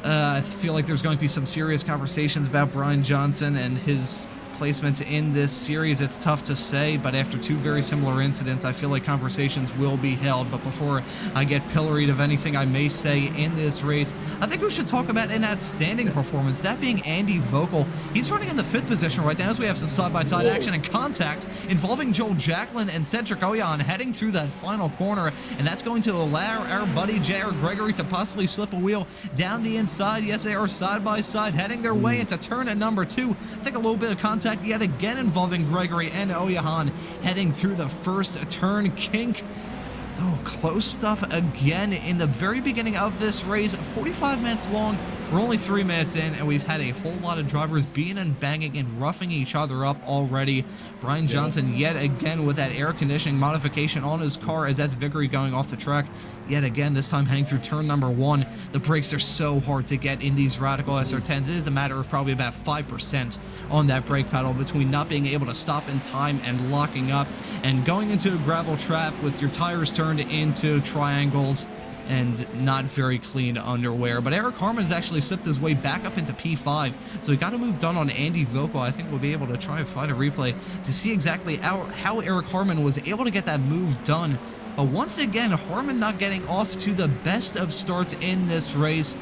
[SPEAKER 2] I feel like there's going to be some serious conversations about Brian Johnson and his placement in this series. It's tough to say, but after two very similar incidents, I feel like conversations will be held. But before I get pilloried of anything I may say in this race, I think we should talk about an outstanding performance, that being Andy Vogel. He's running in the 5th position right now as we have some side-by-side action and contact involving Joel Jacklin and Cedric Oyan heading through that final corner, and that's going to allow our buddy J.R. Gregory to possibly slip a wheel down the inside. Yes, they are side-by-side heading their way into turn at number 2. I think a little bit of contact yet again involving Gregory and Oyahan heading through the first turn kink. Oh, close stuff again in the very beginning of this race. 45 minutes long. We're only 3 minutes in, and we've had a whole lot of drivers being and banging and roughing each other up already. Brian Johnson yet again with that air conditioning modification on his car as that's Vickery going off the track. Yet again, this time heading through turn number 1. The brakes are so hard to get in these Radical SR10s. It is a matter of probably about 5% on that brake pedal between not being able to stop in time and locking up and going into a gravel trap with your tires turned into triangles and not very clean underwear. But Eric Harmon's actually slipped his way back up into P5, so he got a move done on Andy Vogel. I think we'll be able to try and find a replay to see exactly how Eric Harmon was able to get that move done. But once again, Harmon not getting off to the best of starts in this race.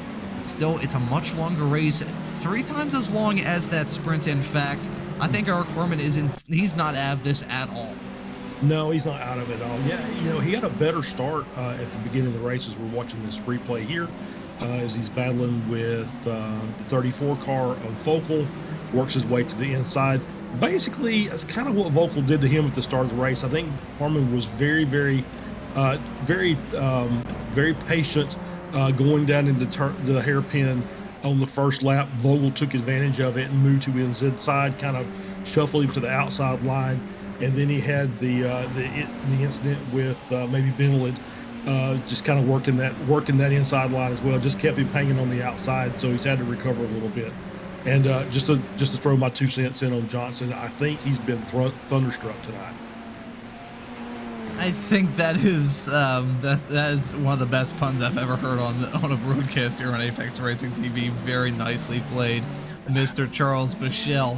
[SPEAKER 2] Still, it's a much longer race, 3 times as long as that sprint. In fact, I think Eric Harmon he's not out of this at all.
[SPEAKER 3] No, he's not out of it all. Yeah, he had a better start at the beginning of the race as we're watching this replay here as he's battling with the 34 car of Vogel, works his way to the inside. Basically, that's kind of what Vogel did to him at the start of the race. I think Harmon was very patient going down into the hairpin on the first lap. Vogel took advantage of it and moved to his inside, kind of shuffled him to the outside line. And then he had the incident with maybe Benelid, just kind of working that inside line as well. Just kept him hanging on the outside, so he's had to recover a little bit. And just to throw my 2 cents in on Johnson, I think he's been thunderstruck tonight.
[SPEAKER 2] I think that is one of the best puns I've ever heard on a broadcast here on Apex Racing TV. Very nicely played, Mr. Charles Bichelle.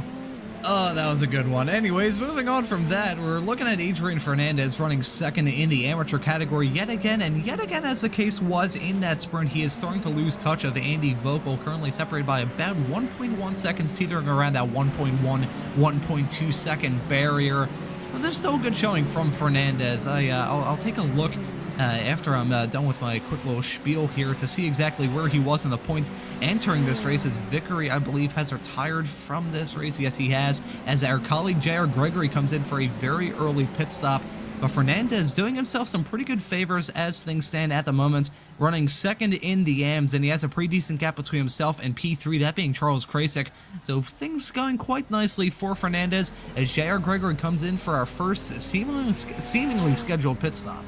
[SPEAKER 2] Oh, that was a good one. Anyways, moving on from that, we're looking at Adrian Fernandez running 2nd in the amateur category yet again, as the case was in that sprint, he is starting to lose touch of Andy Vogel, currently separated by about 1.1 seconds, teetering around that 1.1, 1.2 second barrier. But there's still a good showing from Fernandez. I'll take a look after I'm done with my quick little spiel here to see exactly where he was in the points entering this race, as Vickery, I believe, has retired from this race. Yes, he has, as our colleague J.R. Gregory comes in for a very early pit stop. But Fernandez doing himself some pretty good favors as things stand at the moment, running second in the AMs, and he has a pretty decent gap between himself and P3, that being Charles Krasik. So things going quite nicely for Fernandez as J.R. Gregory comes in for our first seemingly scheduled pit stop.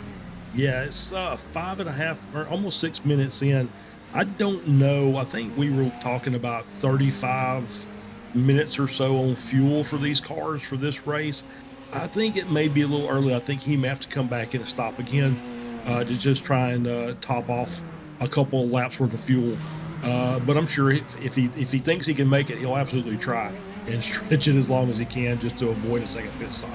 [SPEAKER 3] Yeah, it's 5.5 or almost 6 minutes in. I don't know. I think we were talking about 35 minutes or so on fuel for these cars for this race. I think it may be a little early. I think he may have to come back in and stop again to just try and top off a couple of laps worth of fuel. But I'm sure if he thinks he can make it, he'll absolutely try and stretch it as long as he can just to avoid a second pit stop.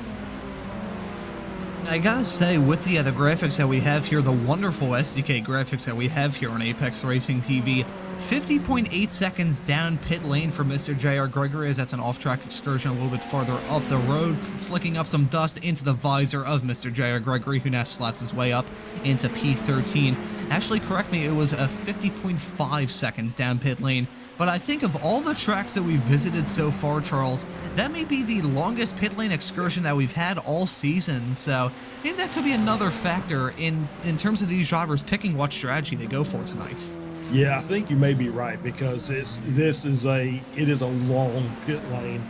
[SPEAKER 2] I gotta say, with the graphics that we have here, the wonderful SDK graphics that we have here on Apex Racing TV, 50.8 seconds down pit lane for Mr. J.R. Gregory, as that's an off-track excursion a little bit farther up the road, flicking up some dust into the visor of Mr. J.R. Gregory, who now slots his way up into P13. Actually, correct me, it was a 50.5 seconds down pit lane. But I think of all the tracks that we've visited so far, Charles, that may be the longest pit lane excursion that we've had all season. So maybe that could be another factor in terms of these drivers picking what strategy they go for tonight.
[SPEAKER 3] Yeah, I think you may be right, because it is a long pit lane.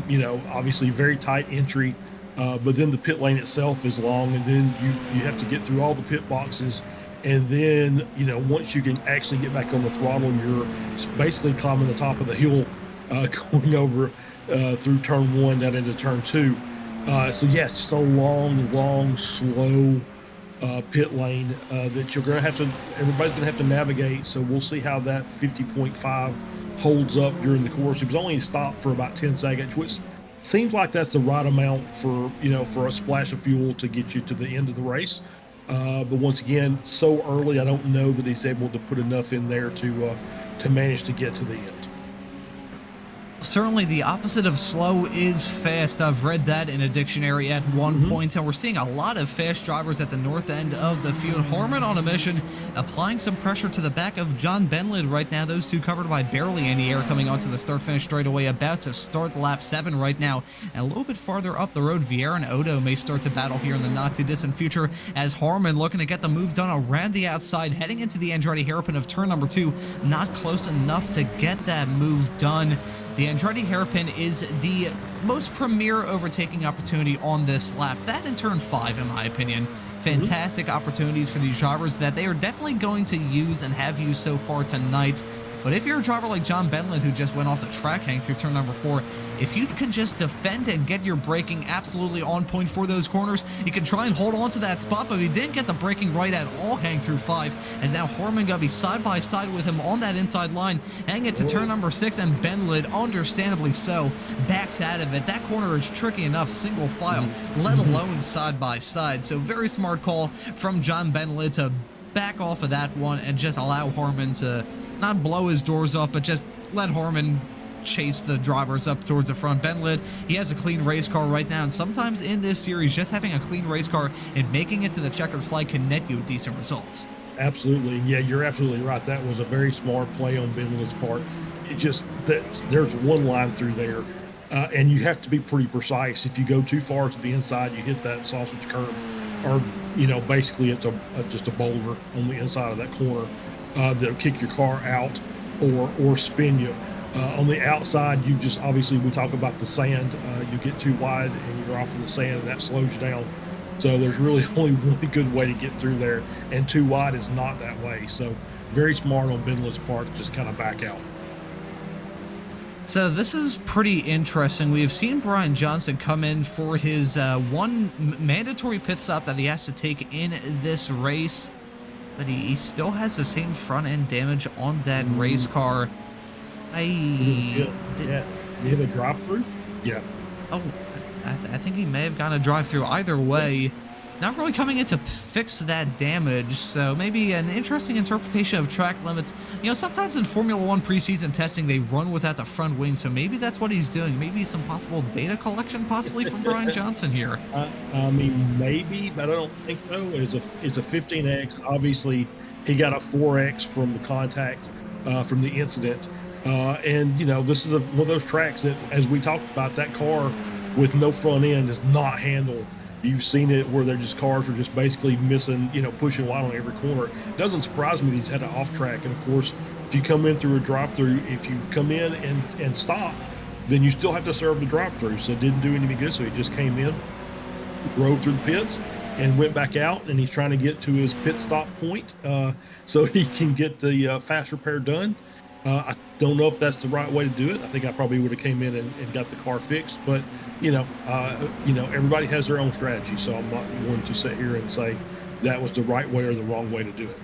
[SPEAKER 3] You know, obviously very tight entry, but then the pit lane itself is long, and then you have to get through all the pit boxes. And then, you know, once you can actually get back on the throttle, you're basically climbing the top of the hill, going over through turn 1 down into turn 2. So yeah, it's just a long, slow pit lane that everybody's gonna have to navigate. So we'll see how that 50.5 holds up during the course. It was only stopped for about 10 seconds, which seems like that's the right amount for a splash of fuel to get you to the end of the race. But once again, so early, I don't know that he's able to put enough in there to manage to get to the end.
[SPEAKER 2] Certainly the opposite of slow is fast. I've read that in a dictionary at one point, and we're seeing a lot of fast drivers at the north end of the field. Harmon on a mission, applying some pressure to the back of John Benlid right now. Those two covered by barely any air coming onto the start-finish straightaway, about to start lap 7 right now. And a little bit farther up the road, Vieira and Odo may start to battle here in the not-too-distant future, as Harmon looking to get the move done around the outside, heading into the Andretti hairpin of turn number 2. Not close enough to get that move done. The Andretti hairpin is the most premier overtaking opportunity on this lap. That in turn 5, in my opinion. Fantastic opportunities for these drivers that they are definitely going to use and have used so far tonight. But if you're a driver like John Benlin, who just went off the track hang through turn number 4, if you can just defend and get your braking absolutely on point for those corners, you can try and hold on to that spot. But if he didn't get the braking right at all hang through 5, as now Harmon going to be side by side with him on that inside line, hang it to turn number 6, and Benlid, understandably so, backs out of it. That corner is tricky enough, single file, let alone side by side. So very smart call from John Benlid to back off of that one and just allow Harmon to not blow his doors off, but just let Harmon chase the drivers up towards the front. Benlid, he has a clean race car right now, and sometimes in this series, just having a clean race car and making it to the checkered flag can net you a decent result.
[SPEAKER 3] Absolutely. Yeah, you're absolutely right. That was a very smart play on Benlid's part. It just, there's one line through there, and you have to be pretty precise. If you go too far to the inside, you hit that sausage curb, or, you know, basically it's just a boulder on the inside of that corner that'll kick your car out or spin you. On the outside, you just, obviously we talk about the sand, you get too wide and you're off in the sand, and that slows you down. So there's really only one good way to get through there, and too wide is not that way. So very smart on Benlid's part to just kind of back out.
[SPEAKER 2] So this is pretty interesting. We have seen Brian Johnson come in for his one mandatory pit stop that he has to take in this race, but he still has the same front end damage on that race car.
[SPEAKER 3] You hit a drive through? Yeah.
[SPEAKER 2] Oh, I think he may have gotten a drive through. Either way, not really coming in to fix that damage, so maybe an interesting interpretation of track limits. You know, sometimes in Formula 1 preseason testing, they run without the front wing, so maybe that's what he's doing. Maybe some possible data collection possibly from Brian Johnson here.
[SPEAKER 3] I mean, maybe, but I don't think so. It's a 15X. Obviously, he got a 4X from the contact, from the incident. And, you know, this is one of those tracks that, as we talked about, that car with no front end is not handled. You've seen it where they're just cars are just basically missing, you know, pushing wide on every corner. It doesn't surprise me that he's had an off track. And of course, if you come in through a drop through, if you come in and stop, then you still have to serve the drop through. So it didn't do any good. So he just came in, drove through the pits, and went back out. And he's trying to get to his pit stop point so he can get the fast repair done. I don't know if that's the right way to do it. I think I probably would have came in and got the car fixed, but you know, everybody has their own strategy. So I'm not going to sit here and say that was the right way or the wrong way to do it.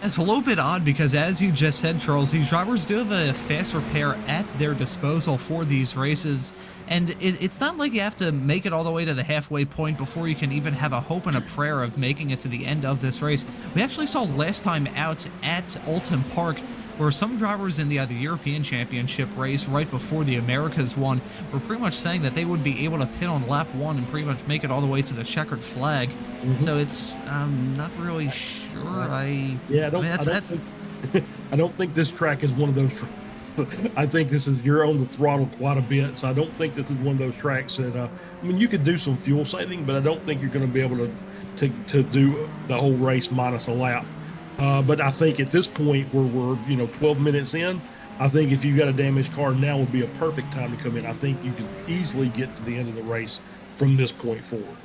[SPEAKER 2] It's a little bit odd because, as you just said, Charles, these drivers do have a fast repair at their disposal for these races, and it's not like you have to make it all the way to the halfway point before you can even have a hope and a prayer of making it to the end of this race. We actually saw last time out at Oulton Park where some drivers in the European Championship race right before the Americas one were pretty much saying that they would be able to pit on lap 1 and pretty much make it all the way to the checkered flag. So it's not really sure. I
[SPEAKER 3] don't think this track is one of those. I think this is, you're on the throttle quite a bit, so I don't think this is one of those tracks that. I mean, you could do some fuel saving, but I don't think you're going to be able to do the whole race minus a lap. But I think at this point where we're 12 minutes in, I think if you've got a damaged car, now would be a perfect time to come in. I think you can easily get to the end of the race from this point forward.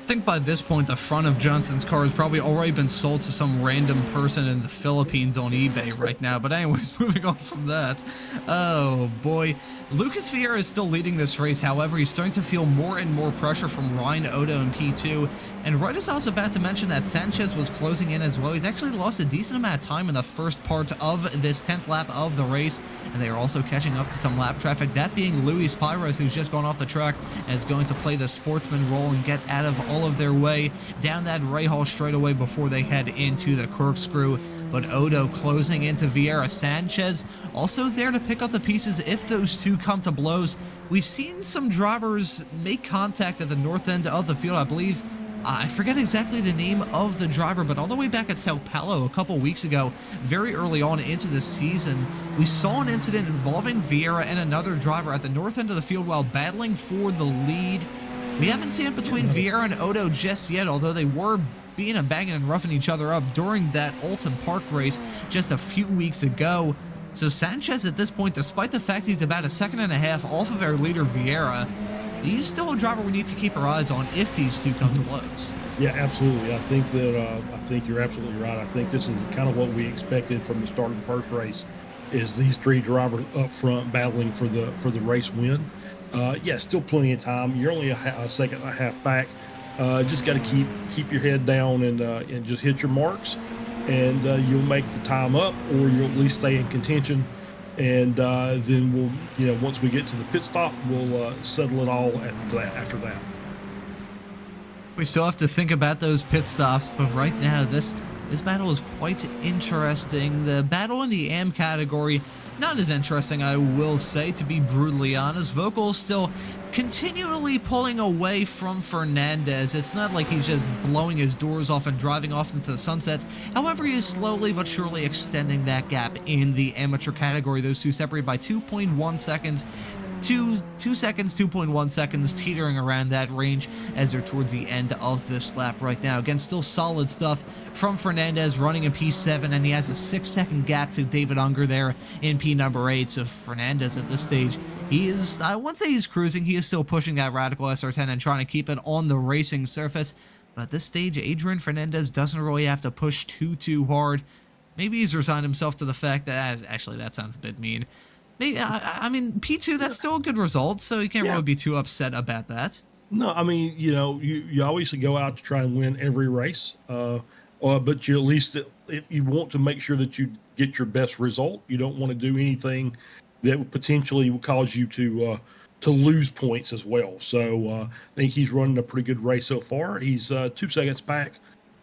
[SPEAKER 2] I think by this point, the front of Johnson's car has probably already been sold to some random person in the Philippines on eBay right now. But anyways, moving on from that. Oh, boy. Lucas Vieira is still leading this race. However, he's starting to feel more and more pressure from Ryan Odo in P2. And right as I was about to mention that Sanchez was closing in as well, he's actually lost a decent amount of time in the first part of this 10th lap of the race. And they are also catching up to some lap traffic, that being Luis Pires, who's just gone off the track and is going to play the sportsman role and get out of all of their way down that Rahal straightaway before they head into the corkscrew. But Odo closing into Vieira. Sanchez also there to pick up the pieces if those two come to blows. We've seen some drivers make contact at the north end of the field. I believe, I forget exactly the name of the driver, but all the way back at Sao Paulo a couple weeks ago, very early on into the season, we saw an incident involving Vieira and another driver at the north end of the field while battling for the lead. We haven't seen it between Vieira and Odo just yet, although they were being and banging and roughing each other up during that Oulton Park race just a few weeks ago. So Sanchez at this point, despite the fact he's about a second and a half off of our leader Vieira, he's still a driver we need to keep our eyes on if these two come to blows. Yeah,
[SPEAKER 3] absolutely. I think you're absolutely right. I think this is kind of what we expected from the start of the first race, is these three drivers up front battling for the race win. Still plenty of time. You're only a second and a half back. Just got to keep your head down and just hit your marks, and you'll make the time up, or you'll at least stay in contention. And then we'll, once we get to the pit stop, we'll settle it all after that.
[SPEAKER 2] We still have to think about those pit stops, but right now this battle is quite interesting. The battle in the AM category, not as interesting, I will say, to be brutally honest. Vocal still continually pulling away from Fernandez. It's not like he's just blowing his doors off and driving off into the sunset. However, he is slowly but surely extending that gap in the amateur category. Those two separated by 2.1 seconds. 2 seconds, 2.1 seconds, teetering around that range as they're towards the end of this lap right now. Again, still solid stuff from Fernandez running in P7, and he has a 6-second gap to David Unger there in P number 8. So Fernandez at this stage, he is, I wouldn't say he's cruising, he is still pushing that Radical SR10 and trying to keep it on the racing surface. But at this stage, Adrian Fernandez doesn't really have to push too hard. Maybe he's resigned himself to the fact that, actually that sounds a bit mean. I mean, P2, that's still a good result, so you can't really be too upset about that.
[SPEAKER 3] No, I mean, you always go out to try and win every race, but you at least, you want to make sure that you get your best result. You don't want to do anything that potentially will cause you to lose points as well. So I think he's running a pretty good race so far. He's 2 seconds back.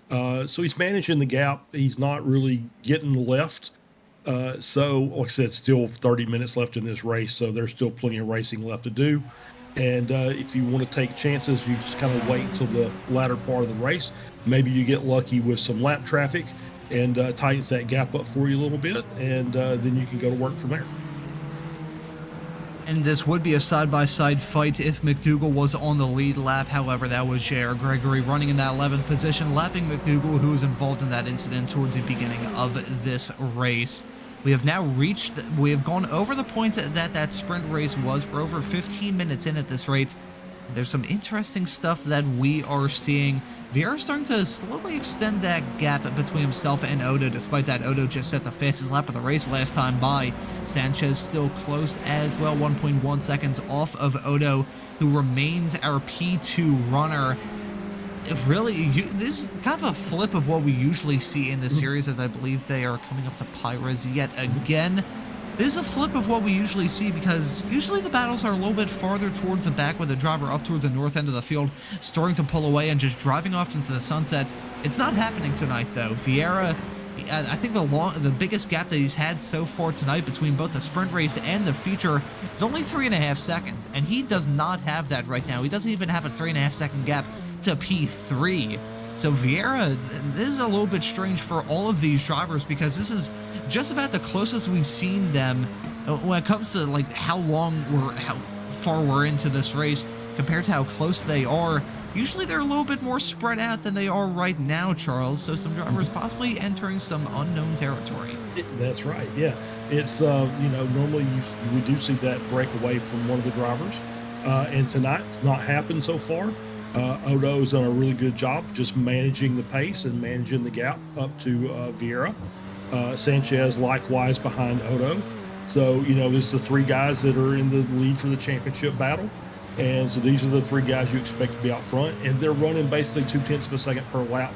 [SPEAKER 3] So he's managing the gap. He's not really getting left. So like I said, still 30 minutes left in this race. So there's still plenty of racing left to do. And if you want to take chances, you just kind of wait until the latter part of the race. Maybe you get lucky with some lap traffic and tightens that gap up for you a little bit. And then you can go to work from there.
[SPEAKER 2] And this would be a side-by-side fight if McDougall was on the lead lap. However, that was J.R. Gregory running in that 11th position, lapping McDougall, who was involved in that incident towards the beginning of this race. We have gone over the points that sprint race was. We're over 15 minutes in at this rate. There's some interesting stuff that we are seeing. Vieira's starting to slowly extend that gap between himself and Odo, despite that Odo just set the fastest lap of the race last time by. Sanchez still close as well, 1.1 seconds off of Odo, who remains our P2 runner. This is kind of a flip of what we usually see in the series, as I believe they are coming up to Pyrez yet again. This is a flip of what we usually see, because usually the battles are a little bit farther towards the back with the driver up towards the north end of the field, starting to pull away and just driving off into the sunset. It's not happening tonight, though. Vieira, I think the biggest gap that he's had so far tonight between both the sprint race and the feature is only 3.5 seconds, and he does not have that right now. He doesn't even have a 3.5 second gap to P3. So Vieira, this is a little bit strange for all of these drivers, because this is just about the closest we've seen them when it comes to like how far we're into this race compared to how close they are. Usually they're a little bit more spread out than they are right now, Charles. So some drivers possibly entering some unknown territory.
[SPEAKER 3] That's right. Yeah, it's normally we do see that break away from one of the drivers, and tonight it's not happened so far. Odo's done a really good job just managing the pace and managing the gap up to Vieira. Sanchez likewise behind Odo. So, this is the 3 guys that are in the lead for the championship battle. And so these are the 3 guys you expect to be out front. And they're running basically 0.2 of a second per lap,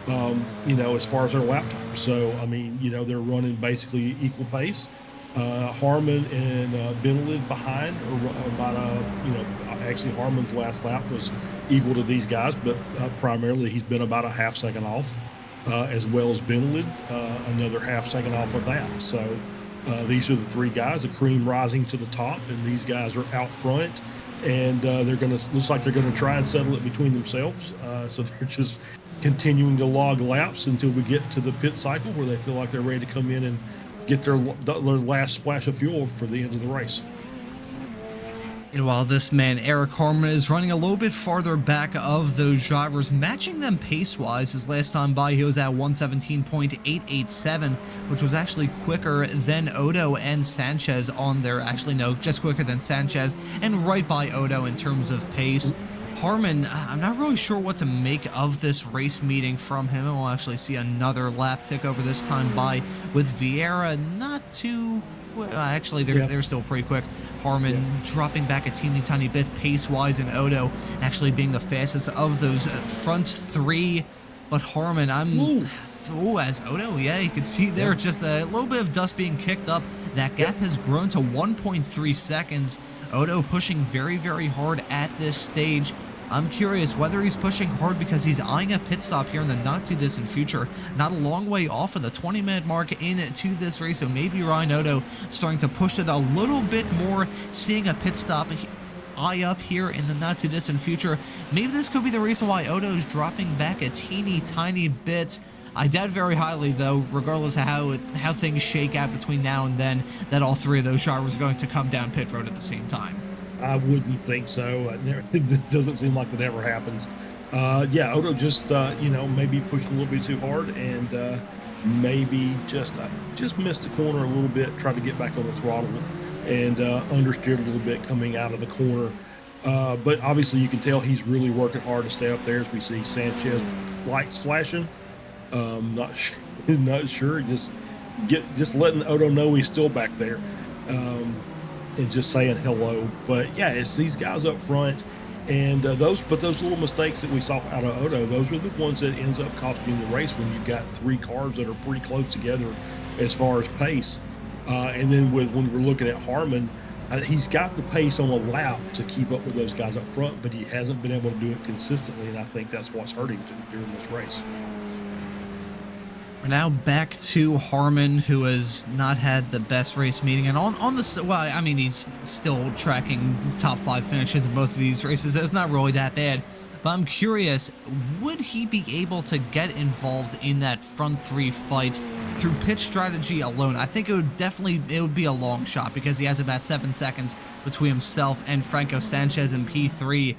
[SPEAKER 3] as far as their lap time. So, they're running basically equal pace. Harmon and Benelid behind, or about actually Harmon's last lap was equal to these guys, but primarily he's been about a half second off, as well as Benelid, another half second off of that. So these are the 3 guys, the cream rising to the top, and these guys are out front, and looks like they're gonna try and settle it between themselves. So they're just continuing to log laps until we get to the pit cycle where they feel like they're ready to come in and get their last splash of fuel for the end of the race.
[SPEAKER 2] And while this man, Eric Harmon, is running a little bit farther back of those drivers, matching them pace-wise. His last time by, he was at 117.887, which was actually quicker than Odo and Sanchez on their, actually no, just quicker than Sanchez, and right by Odo in terms of pace. Harmon, I'm not really sure what to make of this race meeting from him, and we'll actually see another lap tick over this time by with Vieira not too... actually, they're still pretty quick. Harmon dropping back a teeny tiny bit pace-wise, and Odo actually being the fastest of those front 3. But Harmon, as Odo, yeah, you can see there just a little bit of dust being kicked up. That gap has grown to 1.3 seconds. Odo pushing very, very hard at this stage. I'm curious whether he's pushing hard because he's eyeing a pit stop here in the not-too-distant future. Not a long way off of the 20-minute mark into this race, so maybe Ryan Odo starting to push it a little bit more, seeing a pit stop eye up here in the not-too-distant future. Maybe this could be the reason why Odo is dropping back a teeny tiny bit. I doubt very highly, though, regardless of how things shake out between now and then, that all 3 of those drivers are going to come down pit road at the same time.
[SPEAKER 3] I wouldn't think so. It doesn't seem like that ever happens. Odo just, maybe pushed a little bit too hard, and maybe just missed the corner a little bit, tried to get back on the throttle, and understeered a little bit coming out of the corner. But obviously you can tell he's really working hard to stay up there, as we see Sanchez lights flashing. Not sure, just letting Odo know he's still back there. And just saying hello. But yeah, it's these guys up front, and those little mistakes that we saw out of Odo, those are the ones that ends up costing the race when you've got 3 cars that are pretty close together as far as pace. And then when we're looking at Harmon, He's got the pace on a lap to keep up with those guys up front, but he hasn't been able to do it consistently, and I think that's what's hurting during this race.
[SPEAKER 2] We're now back to Harmon, who has not had the best race meeting, and on the, well, I mean, he's still tracking top 5 finishes in both of these races. It's not really that bad, but I'm curious, would he be able to get involved in that front 3 fight through pitch strategy alone? I think it would be a long shot, because he has about 7 seconds between himself and Franco Sanchez in P3.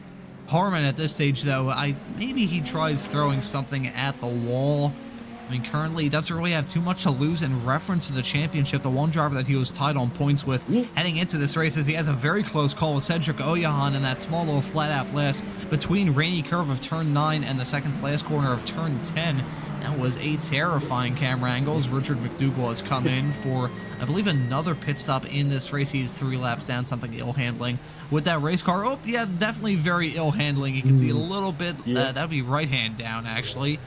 [SPEAKER 2] Harmon at this stage, though, maybe he tries throwing something at the wall. I mean, currently he doesn't really have too much to lose in reference to the championship. The one driver that he was tied on points with heading into this race, as he has a very close call with Cedric Oyahan in that small little flat out blast between rainy curve of turn 9 and the second to last corner of turn 10. That was a terrifying camera angles. Richard McDougall has come in for, I believe, another pit stop in this race. He's 3 laps down, something ill handling with that race car. Oh, yeah, definitely very ill handling. You can see a little bit, that would be right hand down, actually.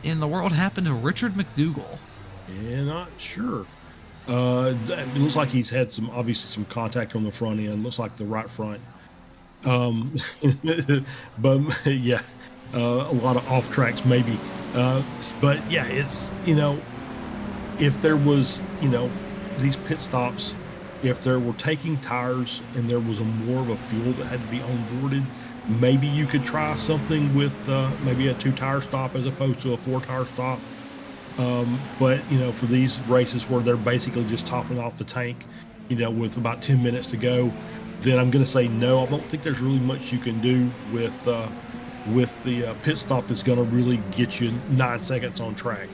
[SPEAKER 2] In the world happened to Richard McDougall?
[SPEAKER 3] Yeah, not sure. It looks like he's had obviously some contact on the front end. Looks like the right front. But yeah, a lot of off tracks maybe. But yeah, it's, if there was, these pit stops, if there were taking tires and there was more of a fuel that had to be onboarded, maybe you could try something with maybe a 2-tire stop as opposed to a 4-tire stop. But, for these races where they're basically just topping off the tank, with about 10 minutes to go, then I'm going to say no. I don't think there's really much you can do with the pit stop that's going to really get you 9 seconds on track.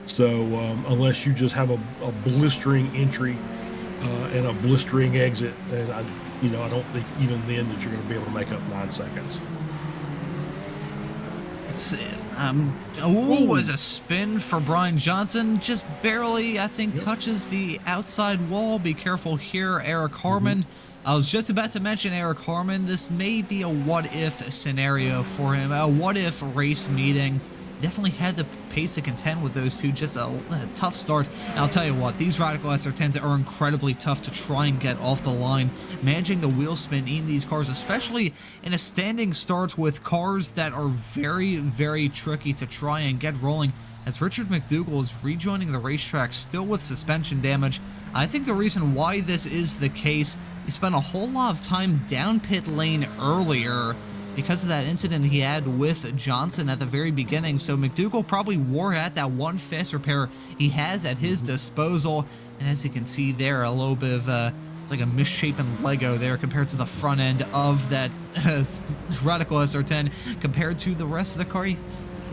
[SPEAKER 3] So unless you just have a blistering entry and a blistering exit, and I don't think even then that you're going to be able to make up 9 seconds.
[SPEAKER 2] Was a spin for Brian Johnson. Just barely, I think, touches the outside wall. Be careful here, Eric Harmon. I was just about to mention Eric Harmon. This may be a what-if scenario for him. A what-if race meeting. Definitely had the pace to contend with those two. Just a tough start. And I'll tell you what, these Radical SR10s are incredibly tough to try and get off the line. Managing the wheel spin in these cars, especially in a standing start with cars that are very, very tricky to try and get rolling, as Richard McDougall is rejoining the racetrack still with suspension damage. I think the reason why this is the case, he spent a whole lot of time down pit lane earlier because of that incident he had with Johnson at the very beginning. So McDougall probably wore out that one fast repair he has at his disposal. And as you can see there, a little bit of it's like a misshapen Lego there compared to the front end of that Radical SR10 compared to the rest of the car.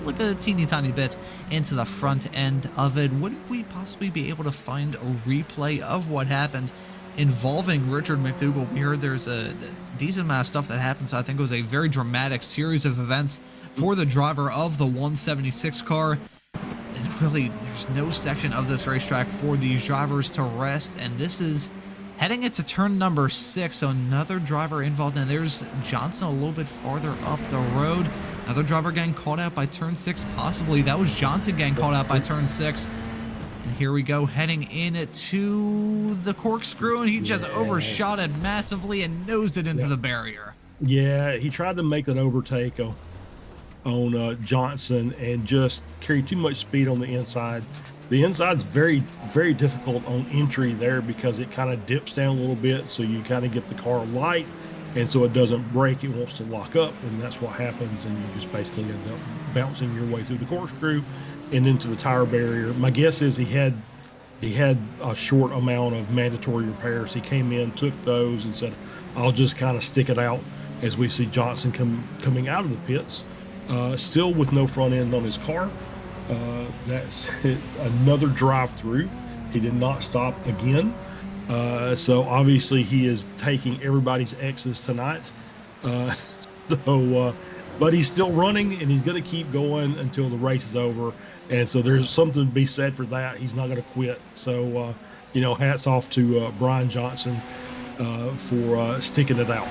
[SPEAKER 2] Look at the teeny tiny bit into the front end of it. Would we possibly be able to find a replay of what happened involving Richard McDougall? We heard there's a decent amount of stuff that happened, so I think it was a very dramatic series of events for the driver of the 176 car. And really, there's no section of this racetrack for these drivers to rest, and this is heading into turn number 6, so another driver involved, and there's Johnson a little bit farther up the road. Another driver getting caught out by turn 6, possibly. That was Johnson getting caught out by turn 6. And here we go, heading into the corkscrew, and he just overshot it massively and nosed it into the barrier. Yeah,
[SPEAKER 3] he tried to make that overtake on Johnson and just carried too much speed on the inside. The inside's very, very difficult on entry there because it kind of dips down a little bit, so you kind of get the car light, and so it doesn't brake, it wants to lock up, and that's what happens, and you just basically end up bouncing your way through the corkscrew and into the tire barrier. My guess is he had a short amount of mandatory repairs. He came in, took those, and said, I'll just kind of stick it out, as we see Johnson coming out of the pits, still with no front end on his car. It's another drive-through. He did not stop again. So obviously he is taking everybody's X's tonight. But he's still running, and he's going to keep going until the race is over. And so there's something to be said for that. He's not going to quit. So, hats off to Brian Johnson for sticking it out.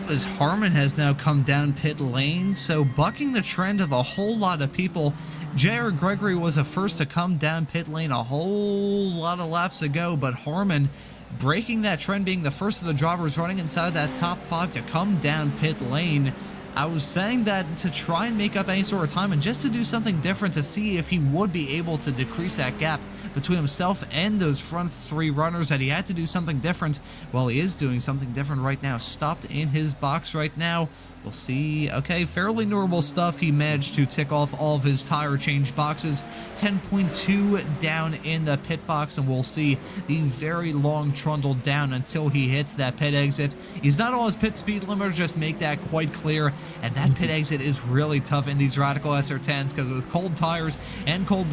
[SPEAKER 2] As Harmon has now come down pit lane, so bucking the trend of a whole lot of people. J.R. Gregory was the first to come down pit lane a whole lot of laps ago, but Harmon breaking that trend, being the first of the drivers running inside that top 5 to come down pit lane. I was saying that to try and make up any sort of time and just to do something different to see if he would be able to decrease that gap between himself and those front 3 runners, that he had to do something different. Well, he is doing something different right now. Stopped in his box right now. We'll see. Okay, fairly normal stuff. He managed to tick off all of his tire change boxes. 10.2 down in the pit box, and we'll see the very long trundle down until he hits that pit exit. He's not on his pit speed limiter, just make that quite clear. And that pit exit is really tough in these Radical SR10s, because with cold tires and cold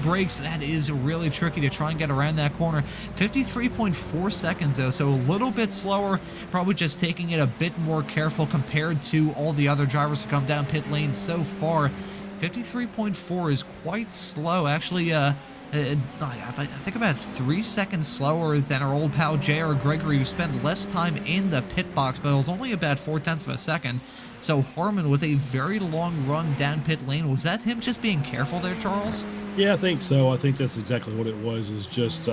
[SPEAKER 2] brakes, that is really tricky to try and get around that corner. 53.4 seconds though, so a little bit slower, probably just taking it a bit more careful compared to all the other drivers to come down pit lane so far. 53.4 is quite slow, actually. I think about 3 seconds slower than our old pal J.R. Gregory, who spent less time in the pit box, but it was only about 0.4 of a second. So Harmon with a very long run down pit lane. Was that him just being careful there, Charles?
[SPEAKER 3] Yeah, I think so. I think that's exactly what it was, is just,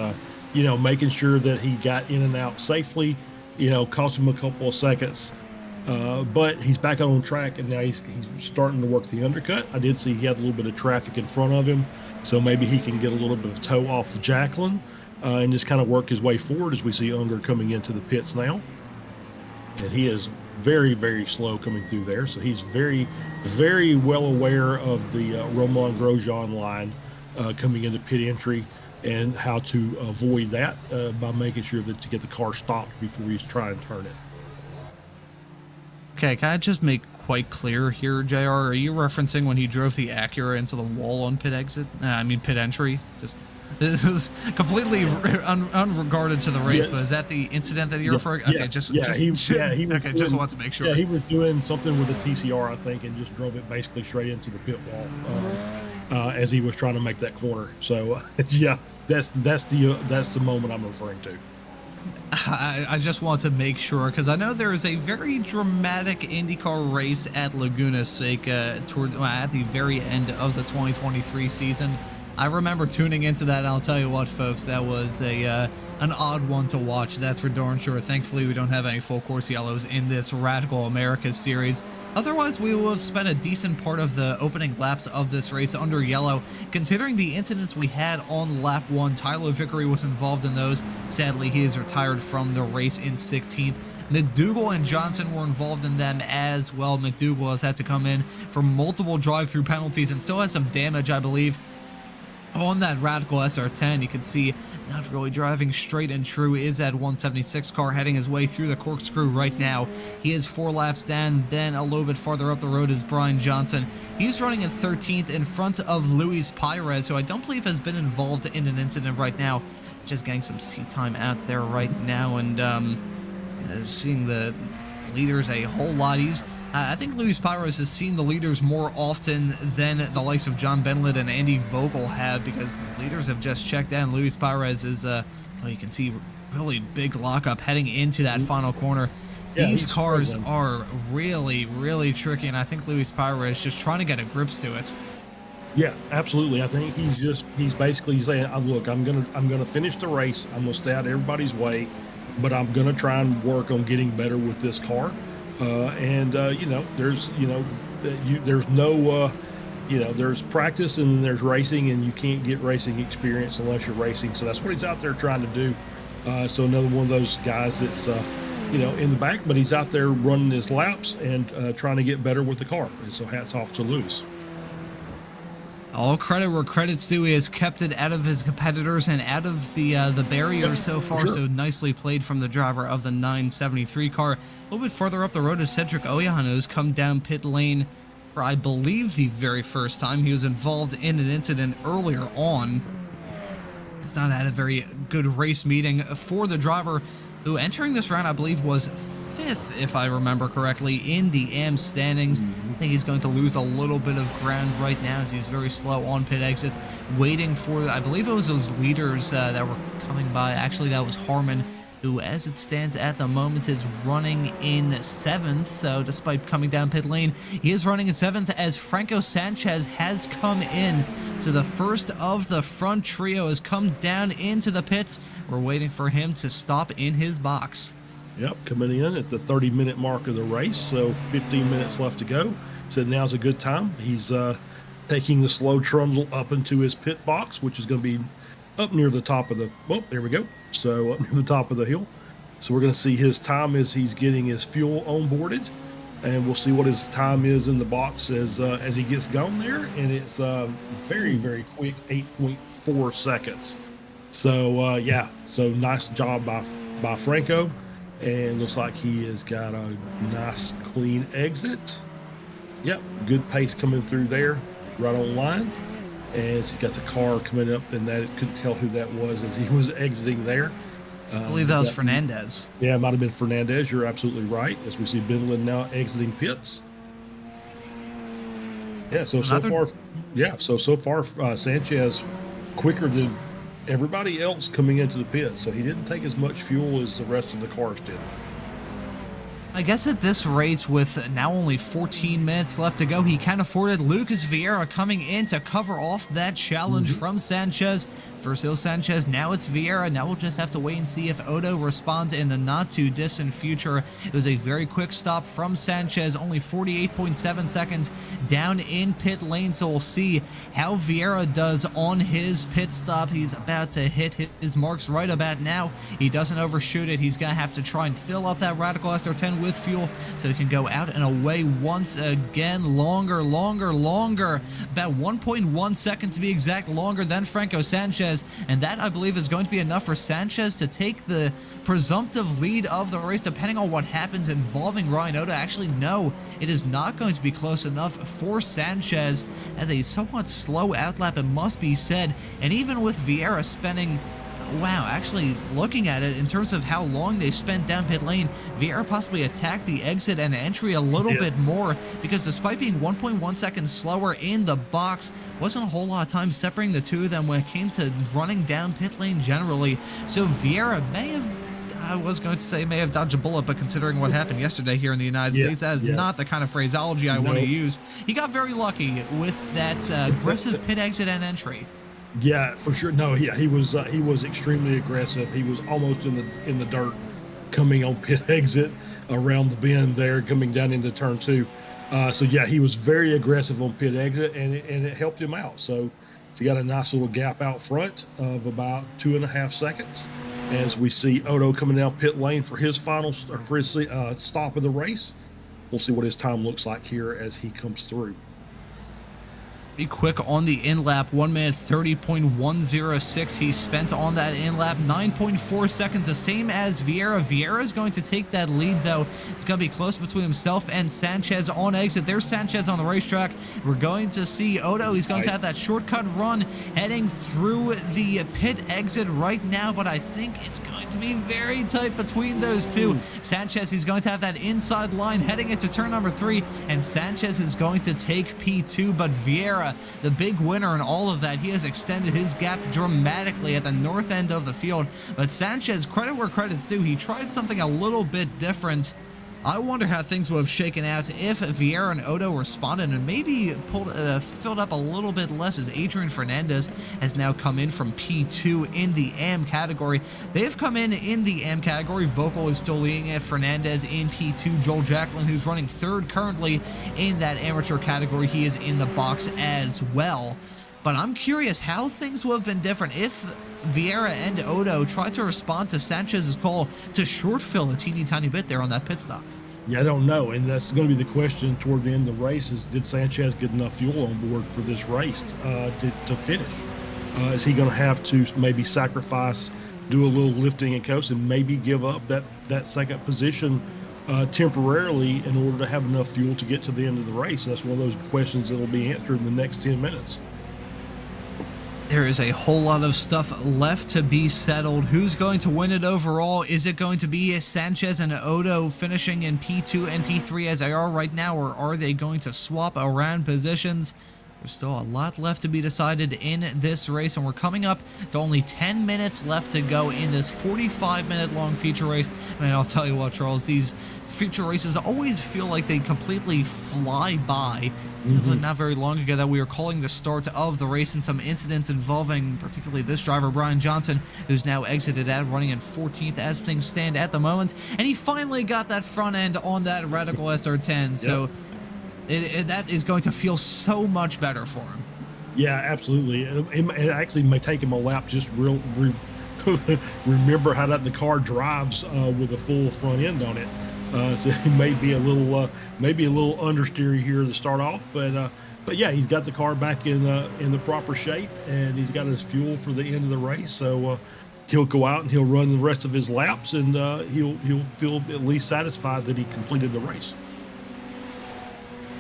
[SPEAKER 3] you know, making sure that he got in and out safely, you know, cost him a couple of seconds. But he's back on track, and now he's starting to work the undercut. I did see he had a little bit of traffic in front of him, so maybe he can get a little bit of toe off of Jacqueline and just kind of work his way forward as we see Unger coming into the pits now. And he is very, very slow coming through there, so he's very, very well aware of the Romain Grosjean line coming into pit entry and how to avoid that by making sure that to get the car stopped before he's trying to turn it.
[SPEAKER 2] Okay, can I just make quite clear here, JR? Are you referencing when he drove the Acura into the wall on pit exit? I mean pit entry. Just this is completely unregarded to the race,
[SPEAKER 3] yes.
[SPEAKER 2] But is that the incident that you're referring? Okay, just want to make sure.
[SPEAKER 3] Yeah, he was doing something with the TCR, I think, and just drove it basically straight into the pit wall as he was trying to make that corner. So yeah, that's the moment I'm referring to.
[SPEAKER 2] I just want to make sure, because I know there is a very dramatic IndyCar race at Laguna Seca at the very end of the 2023 season. I remember tuning into that, and I'll tell you what, folks, that was an odd one to watch, that's for darn sure. Thankfully, we don't have any full course yellows in this Radical Americas series. Otherwise, we will have spent a decent part of the opening laps of this race under yellow. Considering the incidents we had on lap 1, Tyler Vickery was involved in those. Sadly, he is retired from the race in 16th. McDougall and Johnson were involved in them as well. McDougall has had to come in for multiple drive-through penalties and still has some damage, I believe, on that Radical SR10. You can see not really driving straight and true is that 176 car heading his way through the corkscrew right now. He is 4 laps down, then a little bit farther up the road is Brian Johnson. He's running in 13th in front of Luis Pires, who I don't believe has been involved in an incident right now. Just getting some seat time out there right now, and seeing the leaders a whole lot. I think Luis Pires has seen the leaders more often than the likes of John Benlett and Andy Vogel have, because the leaders have just checked down. Luis Pires is, well, you can see really big lockup heading into that final corner. Yeah, these cars are really, really tricky, and I think Luis Pires is just trying to get a grips to it.
[SPEAKER 3] Yeah, absolutely. I think he's basically saying, look, I'm gonna finish the race. I'm gonna stay out of everybody's way, but I'm gonna try and work on getting better with this car. You know, there's there's practice and there's racing, and you can't get racing experience unless you're racing. So that's what he's out there trying to do. So another one of those guys that's, you know, in the back, but he's out there running his laps and trying to get better with the car. And so hats off to Lewis.
[SPEAKER 2] All credit where credit's due. He has kept it out of his competitors and out of the barriers so far. Sure. So nicely played from the driver of the 973 car. A little bit further up the road is Cedric Oyan, who's come down pit lane for, I believe, the very first time. He was involved in an incident earlier on. He's not had a very good race meeting for the driver, who entering this round, I believe, was 5th, if I remember correctly, in the AM standings. I think he's going to lose a little bit of ground right now as he's very slow on pit exits, waiting for, I believe it was those leaders that were coming by. Actually, that was Harmon who, as it stands at the moment, is running in 7th. So despite coming down pit lane, he is running in 7th as Franco Sanchez has come in. So the first of the front trio has come down into the pits. We're waiting for him to stop in his box.
[SPEAKER 3] Yep, coming in at the 30-minute mark of the race, so 15 minutes left to go. Said now's a good time. He's taking the slow trundle up into his pit box, which is going to be up near the top of the, well, there we go. So up near the top of the hill. So we're going to see his time as he's getting his fuel onboarded, and we'll see what his time is in the box as he gets going there. And it's very, very quick, 8.4 seconds. So yeah, so nice job by Franco, and looks like he has got a nice clean exit. Yep, good pace coming through there, right on line. As he's got the car coming up, and that couldn't tell who that was as he was exiting there.
[SPEAKER 2] I believe that was Fernandez.
[SPEAKER 3] Yeah, it might have been Fernandez. You're absolutely right. As we see Bindlin now exiting pits. Yeah, so far, Sanchez quicker than everybody else coming into the pit. So he didn't take as much fuel as the rest of the cars did.
[SPEAKER 2] I guess at this rate, with now only 14 minutes left to go, he can afford Lucas Vieira coming in to cover off that challenge from Sanchez. First it was Sanchez, now it's Vieira. Now we'll just have to wait and see if Odo responds in the not too distant future. It was a very quick stop from Sanchez, only 48.7 seconds down in pit lane, so we'll see how Vieira does on his pit stop. He's about to hit his marks right about now. He doesn't overshoot it. He's going to have to try and fill up that Radical SR10 with fuel so he can go out and away once again. Longer, about 1.1 seconds to be exact, longer than Franco Sanchez. And that, I believe, is going to be enough for Sanchez to take the presumptive lead of the race, depending on what happens involving Ryan Oda. Actually, no, it is not going to be close enough for Sanchez as a somewhat slow outlap, it must be said. And even with Vieira spending, wow, actually looking at it in terms of how long they spent down pit lane, Vieira possibly attacked the exit and entry a little bit more, because despite being 1.1 seconds slower in the box, wasn't a whole lot of time separating the two of them when it came to running down pit lane generally. So Vieira may have, I was going to say may have dodged a bullet, but considering what happened yesterday here in the United States, that is not the kind of phraseology I want to use. He got very lucky with that aggressive pit exit and entry.
[SPEAKER 3] Yeah, for sure. No, yeah, he was extremely aggressive. He was almost in the dirt coming on pit exit around the bend there, coming down into turn 2. So yeah, he was very aggressive on pit exit, and it helped him out. So he got a nice little gap out front of about 2.5 seconds as we see Odo coming down pit lane for his final stop of the race. We'll see what his time looks like here as he comes through.
[SPEAKER 2] Be quick on the in-lap, 1 minute 30.106 he spent on that in-lap, 9.4 seconds, the same as Vieira. Vieira is going to take that lead, though. It's going to be close between himself and Sanchez on exit. There's Sanchez on the racetrack. We're going to see Odo. He's going to have that shortcut run heading through the pit exit right now, but I think it's going to be very tight between those two. Sanchez, he's going to have that inside line heading into turn number 3, and Sanchez is going to take P2, but Vieira, the big winner in all of that, he has extended his gap dramatically at the north end of the field. But Sanchez, credit where credit's due, he tried something a little bit different. I wonder how things would have shaken out if Vieira and Odo responded and maybe filled up a little bit less, as Adrian Fernandez has now come in from P2 in the AM category. They've come in the AM category. Vocal is still leading it. Fernandez in P2. Joel Jacqueline, who's running 3rd currently in that amateur category, he is in the box as well. But I'm curious how things would have been different if Vieira and Odo tried to respond to Sanchez's call to short fill a teeny tiny bit there on that pit stop.
[SPEAKER 3] Yeah, I don't know, and that's going to be the question toward the end of the race: is did Sanchez get enough fuel on board for this race to finish? Is he going to have to maybe sacrifice, do a little lifting and coast, and maybe give up that second position temporarily in order to have enough fuel to get to the end of the race? That's one of those questions that will be answered in the next 10 minutes.
[SPEAKER 2] There is a whole lot of stuff left to be settled. Who's going to win it overall? Is it going to be Sanchez and Odo finishing in P2 and P3 as they are right now, or are they going to swap around positions? There's still a lot left to be decided in this race, and we're coming up to only 10 minutes left to go in this 45-minute long feature race. Man, I'll tell you what, Charles, these feature races always feel like they completely fly by. Feels like not very long ago that we were calling the start of the race and some incidents involving particularly this driver, Brian Johnson, who's now exited out, running in 14th as things stand at the moment. And he finally got that front end on that Radical SR10, so that is going to feel so much better for him.
[SPEAKER 3] Yeah, absolutely. It actually may take him a lap just remember how the car drives with a full front end on it. So he may be a little understeery here to start off, but yeah, he's got the car back in the proper shape, and he's got his fuel for the end of the race. So he'll go out and he'll run the rest of his laps, and he'll feel at least satisfied that he completed the race.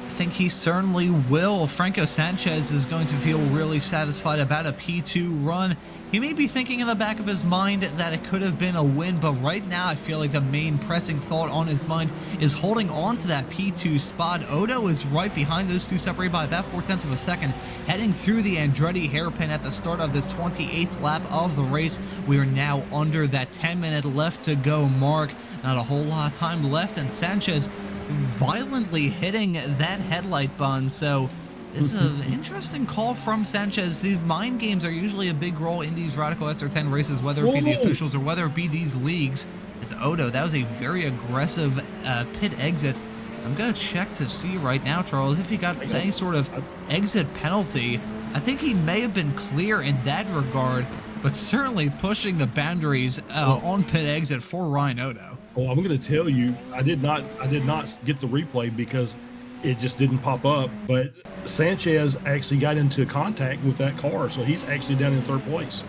[SPEAKER 2] I think he certainly will. Franco Sanchez is going to feel really satisfied about a P2 run. He may be thinking in the back of his mind that it could have been a win, but right now I feel like the main pressing thought on his mind is holding on to that P2 spot. Odo is right behind those two, separated by about 0.4 of a second, heading through the Andretti hairpin at the start of this 28th lap of the race. We are now under that 10-minute left to go mark. Not a whole lot of time left, and Sanchez violently hitting that headlight bun, so it's an interesting call from Sanchez. The mind games are usually a big role in these Radical SR10 races, whether it be the officials or whether it be these leagues. It's Odo. That was a very aggressive pit exit. I'm going to check to see right now, Charles, if he got any sort of exit penalty. I think he may have been clear in that regard, but certainly pushing the boundaries on pit exit for Ryan Odo.
[SPEAKER 3] Well, I'm going to tell you, I did not get the replay because it just didn't pop up. But Sanchez actually got into contact with that car, so he's actually down in third place.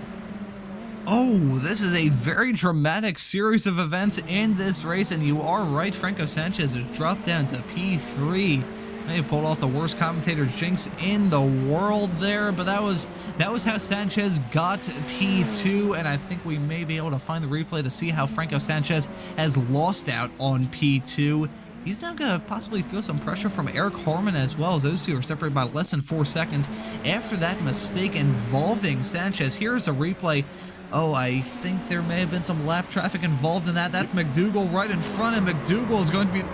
[SPEAKER 2] Oh, this is a very dramatic series of events in this race, and you are right. Franco Sanchez has dropped down to P3. They pulled off the worst commentator's jinx in the world there, but that was how Sanchez got P2, and I think we may be able to find the replay to see how Franco Sanchez has lost out on P2. He's now going to possibly feel some pressure from Eric Harmon as well, as those two are separated by less than 4 seconds after that mistake involving Sanchez. Here's a replay. Oh, I think there may have been some lap traffic involved in that. That's McDougall right in front, and McDougall is going to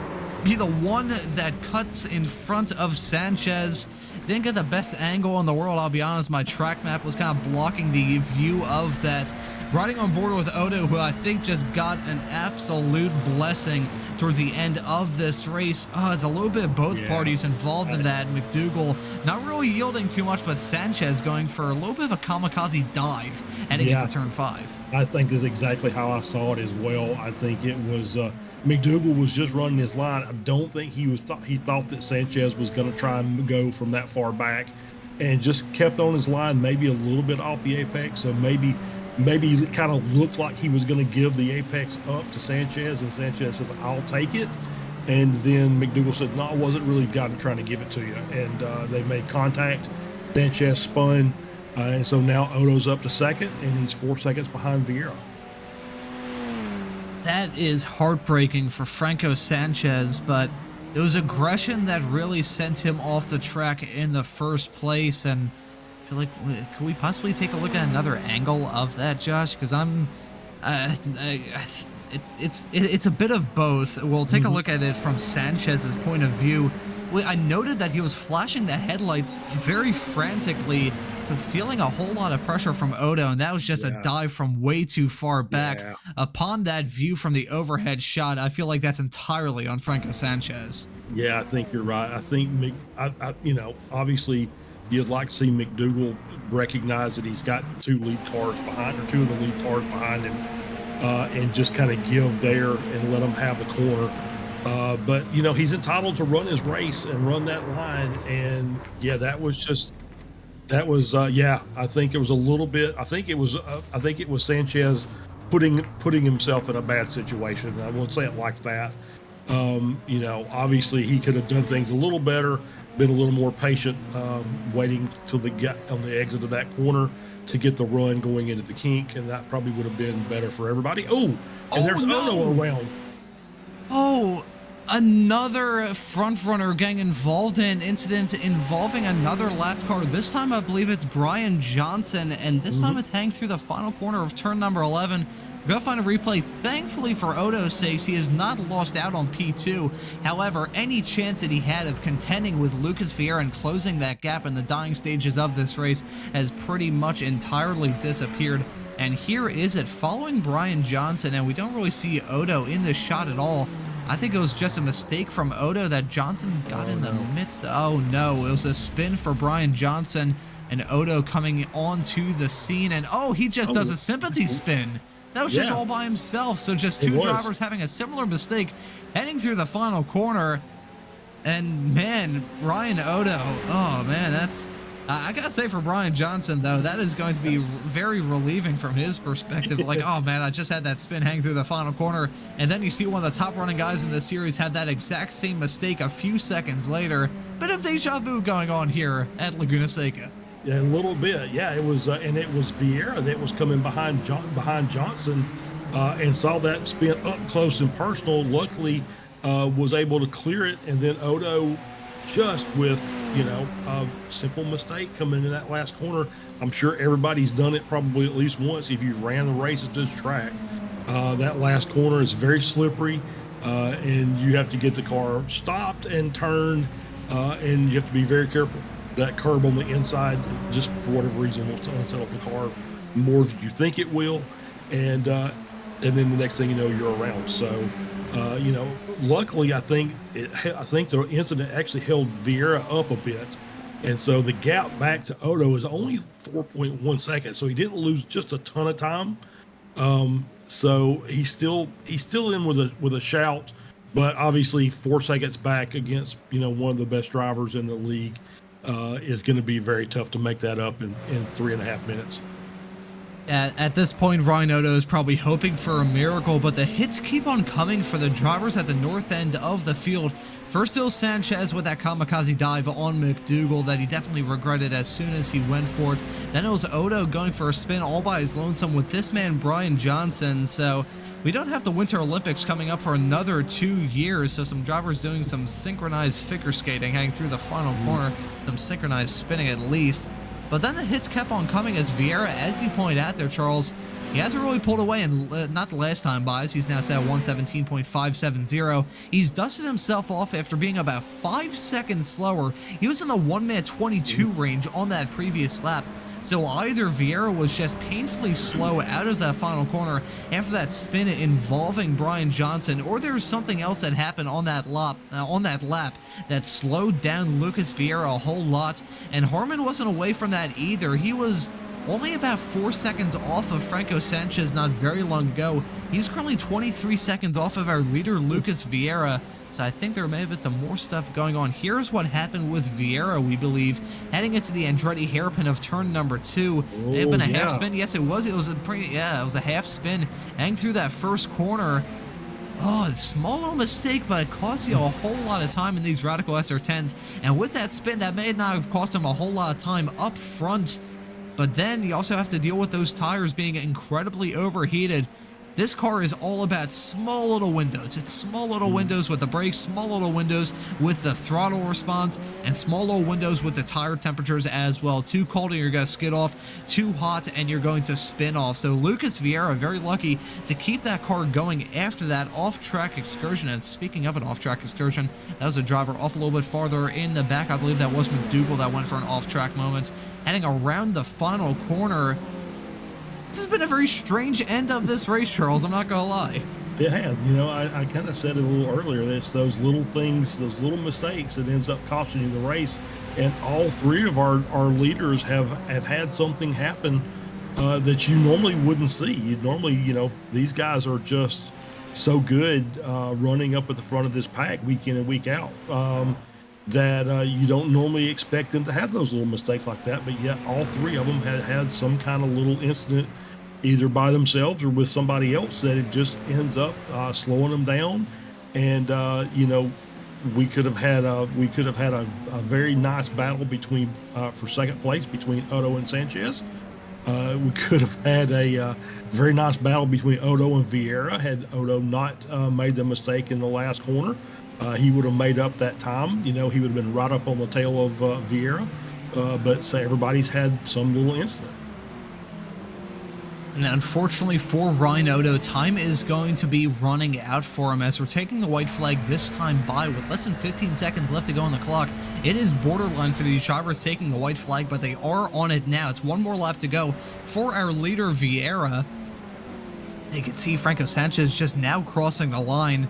[SPEAKER 2] be the one that cuts in front of Sanchez. Didn't get the best angle in the world, I'll be honest. My track map was kind of blocking the view of that. Riding on board with Odo, who I think just got an absolute blessing towards the end of this race. It's a little bit of both parties involved in that. McDougall not really yielding too much, but Sanchez going for a little bit of a kamikaze dive heading into turn 5.
[SPEAKER 3] I think is exactly how I saw it as well. I think it was McDougall was just running his line. I don't think he thought that Sanchez was going to try and go from that far back, and just kept on his line, maybe a little bit off the apex. So maybe it kind of looked like he was going to give the apex up to Sanchez, and Sanchez says, "I'll take it." And then McDougall said, "No, I wasn't really trying to give it to you." And they made contact. Sanchez spun, and so now Odo's up to second, and he's 4 seconds behind Vieira.
[SPEAKER 2] That is heartbreaking for Franco Sanchez, but it was aggression that really sent him off the track in the first place. And I feel like, could we possibly take a look at another angle of that, Josh? Because it's a bit of both. We'll take a look at it from Sanchez's point of view. I noted that he was flashing the headlights very frantically, so feeling a whole lot of pressure from Odo, and that was just a dive from way too far back. Upon that view from the overhead shot, I feel like that's entirely on Franco Sanchez. Yeah,
[SPEAKER 3] I think you're right. I think obviously you'd like to see McDougall recognize that he's got two of the lead cars behind him, and just kind of give there and let him have the corner. But he's entitled to run his race and run that line, and I think it was a little bit. I think it was Sanchez putting himself in a bad situation. I won't say it like that. Obviously he could have done things a little better, been a little more patient, waiting till they get on the exit of that corner to get the run going into the kink, and that probably would have been better for everybody. There's Odo around.
[SPEAKER 2] Another front runner getting involved in incidents involving another lap car. This time I believe it's Brian Johnson, and this time it's hanging through the final corner of turn number 11. We're gonna find a replay. Thankfully for Odo's sake, he has not lost out on P2. However, any chance that he had of contending with Lucas Vieira and closing that gap in the dying stages of this race has pretty much entirely disappeared. And here is it, following Brian Johnson, and we don't really see Odo in this shot at all. I think it was just a mistake from Odo that Johnson got in the midst. Oh no, it was a spin for Brian Johnson, and Odo coming onto the scene, and oh, he just does a sympathy spin. That was just all by himself. So just two drivers having a similar mistake heading through the final corner. And man, Ryan Odo, oh man, that's, I gotta say for Brian Johnson though, that is going to be very relieving from his perspective. Like, oh man, I just had that spin hang through the final corner, and then you see one of the top running guys in the series have that exact same mistake a few seconds later. Bit of deja vu going on here at Laguna Seca.
[SPEAKER 3] Yeah, a little bit. Yeah, it was, and it was Vieira that was coming behind Johnson, and saw that spin up close and personal. Luckily, was able to clear it, and then Odo, just with a simple mistake coming into that last corner. I'm sure everybody's done it probably at least once if you ran the race at this track. That last corner is very slippery, and you have to get the car stopped and turned, and you have to be very careful. That curb on the inside, just for whatever reason, wants to unsettle the car more than you think it will, and then the next thing you know, you're around. So, luckily, I think the incident actually held Vieira up a bit, and so the gap back to Odo is only 4.1 seconds. So he didn't lose just a ton of time. So he's still in with a shout, but obviously 4 seconds back against one of the best drivers in the league is going to be very tough to make that up in 3.5 minutes.
[SPEAKER 2] At this point, Ryan Odo is probably hoping for a miracle, but the hits keep on coming for the drivers at the north end of the field. First, it was Sanchez with that kamikaze dive on McDougall that he definitely regretted as soon as he went for it. Then it was Odo going for a spin all by his lonesome with this man, Brian Johnson. So we don't have the Winter Olympics coming up for another 2 years, so some drivers doing some synchronized figure skating, heading through the final corner, some synchronized spinning at least. But then the hits kept on coming as Vieira, as you pointed out there, Charles, he hasn't really pulled away, and not the last time buys. He's now set at 117.570. He's dusted himself off after being about 5 seconds slower. He was in the 1-minute 22 range on that previous lap. So either Vieira was just painfully slow out of that final corner after that spin involving Brian Johnson, or there was something else that happened on that lap that slowed down Lucas Vieira a whole lot. And Harman wasn't away from that either. He was only about 4 seconds off of Franco Sanchez not very long ago. He's currently 23 seconds off of our leader, Lucas Vieira. So I think there may have been some more stuff going on. Here's what happened with Vieira, we believe, heading into the Andretti hairpin of turn number 2. It had been a half spin. Yes, it was. It was a half spin. Hang through that first corner. Oh, a small little mistake, but it cost you a whole lot of time in these Radical SR10s. And with that spin, that may not have cost him a whole lot of time up front. But then you also have to deal with those tires being incredibly overheated. This car is all about small little windows. It's small little windows with the brakes, small little windows with the throttle response, and small little windows with the tire temperatures as well. Too cold and you're going to skid off, too hot and you're going to spin off. So Lucas Vieira very lucky to keep that car going after that off-track excursion. And speaking of an off-track excursion, that was a driver off a little bit farther in the back. I believe that was McDougall that went for an off-track moment. Heading around the final corner. This has been a very strange end of this race, Charles. I'm not going to lie.
[SPEAKER 3] It has. I kind of said it a little earlier. It's those little things, those little mistakes that ends up costing you the race. And all three of our leaders have had something happen that you normally wouldn't see. You'd normally, these guys are just so good running up at the front of this pack week in and week out. That you don't normally expect them to have those little mistakes like that, but yet all three of them had some kind of little incident, either by themselves or with somebody else, that it just ends up slowing them down. And we could have had a very nice battle between for second place between Odo and Sanchez. We could have had a very nice battle between Odo and Vieira had Odo not made the mistake in the last corner. he would have made up that time. He would have been right up on the tail of Vieira. But say everybody's had some little incident.
[SPEAKER 2] And unfortunately for Ryan Odo, time is going to be running out for him as we're taking the white flag this time by with less than 15 seconds left to go on the clock. It is borderline for these drivers taking the white flag, but they are on it now. It's one more lap to go for our leader Vieira. You can see Franco Sanchez just now crossing the line.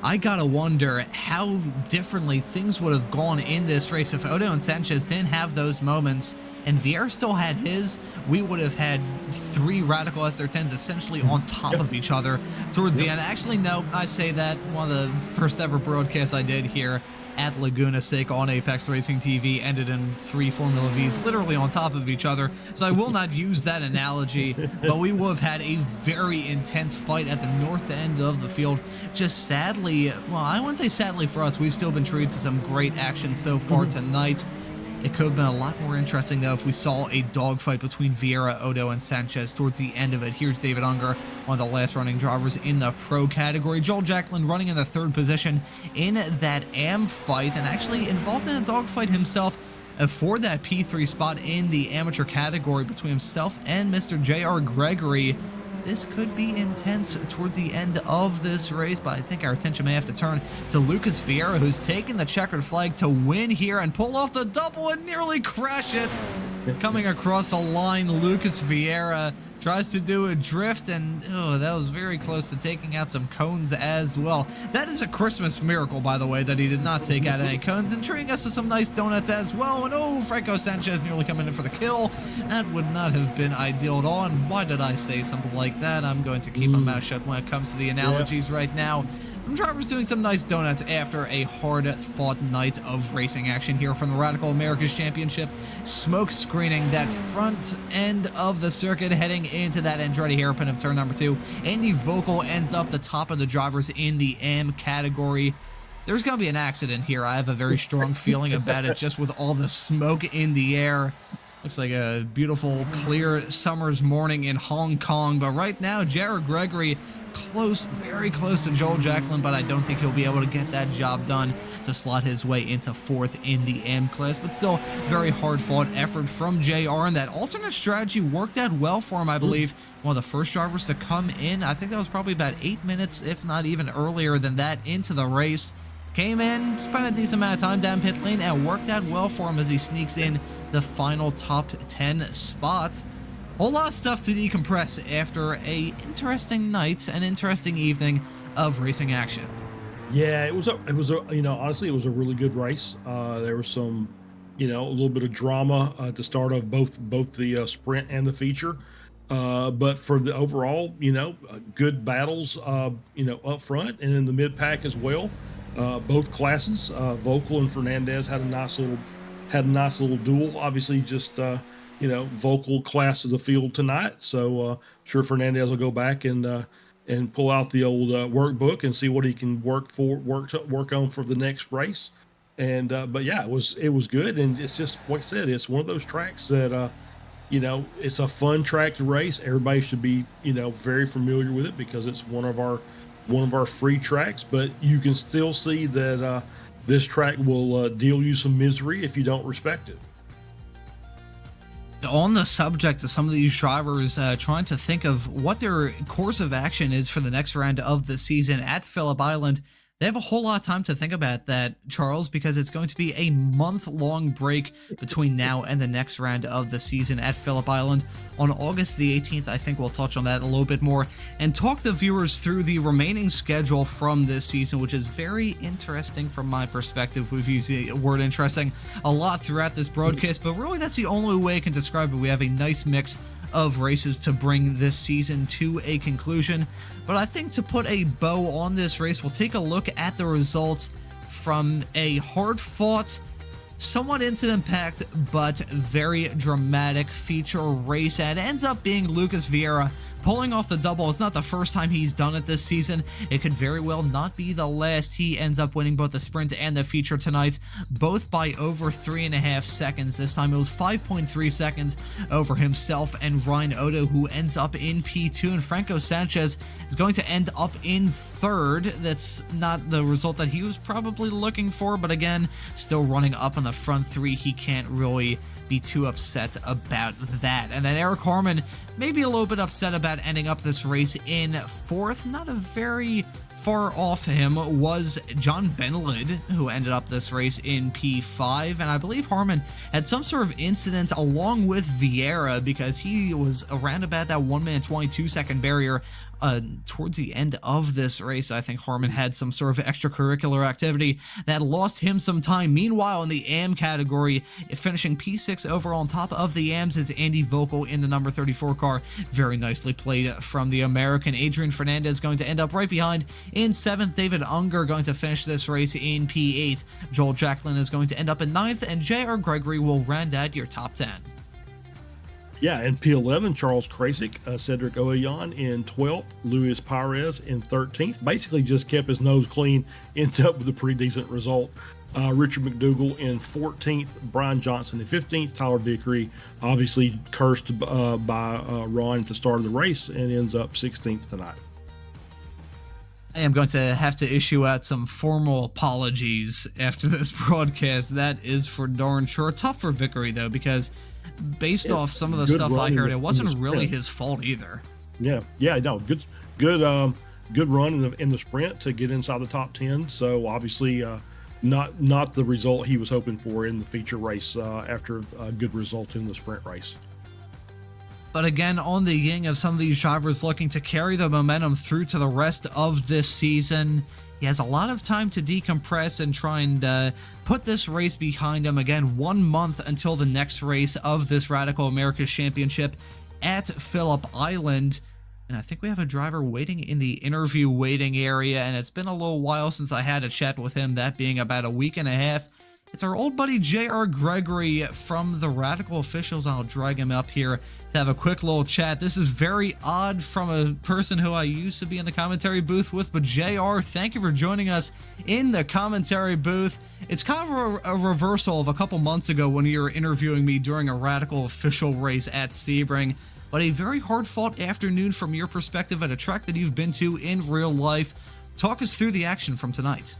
[SPEAKER 2] I gotta wonder how differently things would have gone in this race if Odo and Sanchez didn't have those moments and Vieira still had his. We would have had 3 Radical SR10s essentially on top of each other towards the end. Actually, no, I say that one of the first ever broadcasts I did here at Laguna Seca on Apex Racing TV ended in 3 Formula Vs literally on top of each other, so I will not use that analogy, but we would have had a very intense fight at the north end of the field. Just sadly, well, I wouldn't say sadly for us, we've still been treated to some great action so far tonight. It could have been a lot more interesting, though, if we saw a dogfight between Vieira, Odo, and Sanchez towards the end of it. Here's David Unger, one of the last running drivers in the pro category. Joel Jacklin running in the 3rd position in that AM fight, and actually involved in a dogfight himself for that P3 spot in the amateur category between himself and Mr. J.R. Gregory. This could be intense towards the end of this race, but I think our attention may have to turn to Lucas Vieira, who's taken the checkered flag to win here and pull off the double and nearly crash it. Coming across the line, Lucas Vieira tries to do a drift, and oh, that was very close to taking out some cones as well. That is a Christmas miracle, by the way, that he did not take out any cones, and treating us to some nice donuts as well. And oh, Franco Sanchez nearly coming in for the kill. That would not have been ideal at all, and why did I say something like that? I'm going to keep my mouth shut when it comes to the analogies right now. Some drivers doing some nice donuts after a hard-fought night of racing action here from the Radical Americas Championship. Smoke screening that front end of the circuit heading into that Andretti hairpin of turn number 2. Andy Vogel ends up the top of the drivers in the AM category. There's going to be an accident here. I have a very strong feeling about it just with all the smoke in the air. Looks like a beautiful, clear summer's morning in Hong Kong. But right now, Jared Gregory close, very close to Joel Jacklin, but I don't think he'll be able to get that job done to slot his way into 4th in the AM class. But still, very hard-fought effort from JR, and that alternate strategy worked out well for him, I believe. One of the first drivers to come in, I think that was probably about 8 minutes, if not even earlier than that, into the race. Came in, spent a decent amount of time down pit lane, and worked out well for him as he sneaks in the final top 10 spot. Whole lot of stuff to decompress after a interesting night, an interesting evening of racing action.
[SPEAKER 3] Yeah, it was a honestly, it was a really good race. There was some, a little bit of drama at the start of both the sprint and the feature. But for the overall, good battles, up front and in the mid pack as well. Both classes, Vocal and Fernandez had a nice little duel. Obviously, just Vocal class of the field tonight. So sure Fernandez will go back and pull out the old workbook and see what he can work on for the next race. And but yeah, it was good, and it's just like I said, it's one of those tracks that it's a fun track to race. Everybody should be very familiar with it because it's one of our free tracks. But you can still see that this track will deal you some misery if you don't respect it.
[SPEAKER 2] On the subject of some of these drivers trying to think of what their course of action is for the next round of the season at Phillip Island, they have a whole lot of time to think about that, Charles, because it's going to be a month-long break between now and the next round of the season at Phillip Island. On August the 18th, I think we'll touch on that a little bit more and talk the viewers through the remaining schedule from this season, which is very interesting from my perspective. We've used the word interesting a lot throughout this broadcast, but really that's the only way I can describe it. We have a nice mix of races to bring this season to a conclusion. But I think to put a bow on this race, we'll take a look at the results from a hard-fought somewhat incident-packed but very dramatic feature race, and ends up being Lucas Vieira pulling off the double. It's not the first time he's done it this season. It could very well not be the last. He ends up winning both the sprint and the feature tonight, both by over 3.5 seconds. This time it was 5.3 seconds over himself and Ryan Odo, who ends up in P2, and Franco Sanchez is going to end up in third. That's not the result that he was probably looking for, but again, still running up on the front three. He can't really be too upset about that. And then Eric Harmon maybe a little bit upset about ending up this race in fourth. Not a very far off him was John Benlid, who ended up this race in P5, and I believe Harmon had some sort of incident along with Vieira because he was around about that 1 minute 22 second barrier towards the end of this race. I think Harmon had some sort of extracurricular activity that lost him some time. Meanwhile, in the AM category, finishing P6 overall on top of the AMs is Andy Vogel in the number 34 car. Very nicely played from the American. Adrian Fernandez going to end up right behind in 7th. David Unger going to finish this race in P8. Joel Jacklin is going to end up in 9th, and J.R. Gregory will round out your top 10.
[SPEAKER 3] Yeah, and P11, Charles Krasik, Cedric Oyan in 12th, Luis Perez in 13th. Basically just kept his nose clean, ended up with a pretty decent result. Richard McDougall in 14th, Brian Johnson in 15th, Tyler Dickery obviously cursed by Ron at the start of the race and ends up 16th tonight.
[SPEAKER 2] I am going to have to issue out some formal apologies after this broadcast. That is for darn sure. Tough for Vickery, though, because based off some of the stuff I heard, it wasn't really his fault either.
[SPEAKER 3] No, good run in the sprint to get inside the top 10. So obviously, not the result he was hoping for in the feature race after a good result in the sprint race.
[SPEAKER 2] But again, on the ying of some of these drivers looking to carry the momentum through to the rest of this season, he has a lot of time to decompress and try and put this race behind him. Again, 1 month until the next race of this Radical Americas Championship at Phillip Island. And I think we have a driver waiting in the interview waiting area, and it's been a little while since I had a chat with him, that being about a week and a half. It's our old buddy J.R. Gregory from the Radical Officials. I'll drag him up here to have a quick little chat. This is very odd from a person who I used to be in the commentary booth with, but JR, thank you for joining us in the commentary booth. It's kind of a reversal of a couple months ago when you were interviewing me during a Radical Official race at Sebring, but a very hard-fought afternoon from your perspective at a track that you've been to in real life. Talk us through the action from tonight.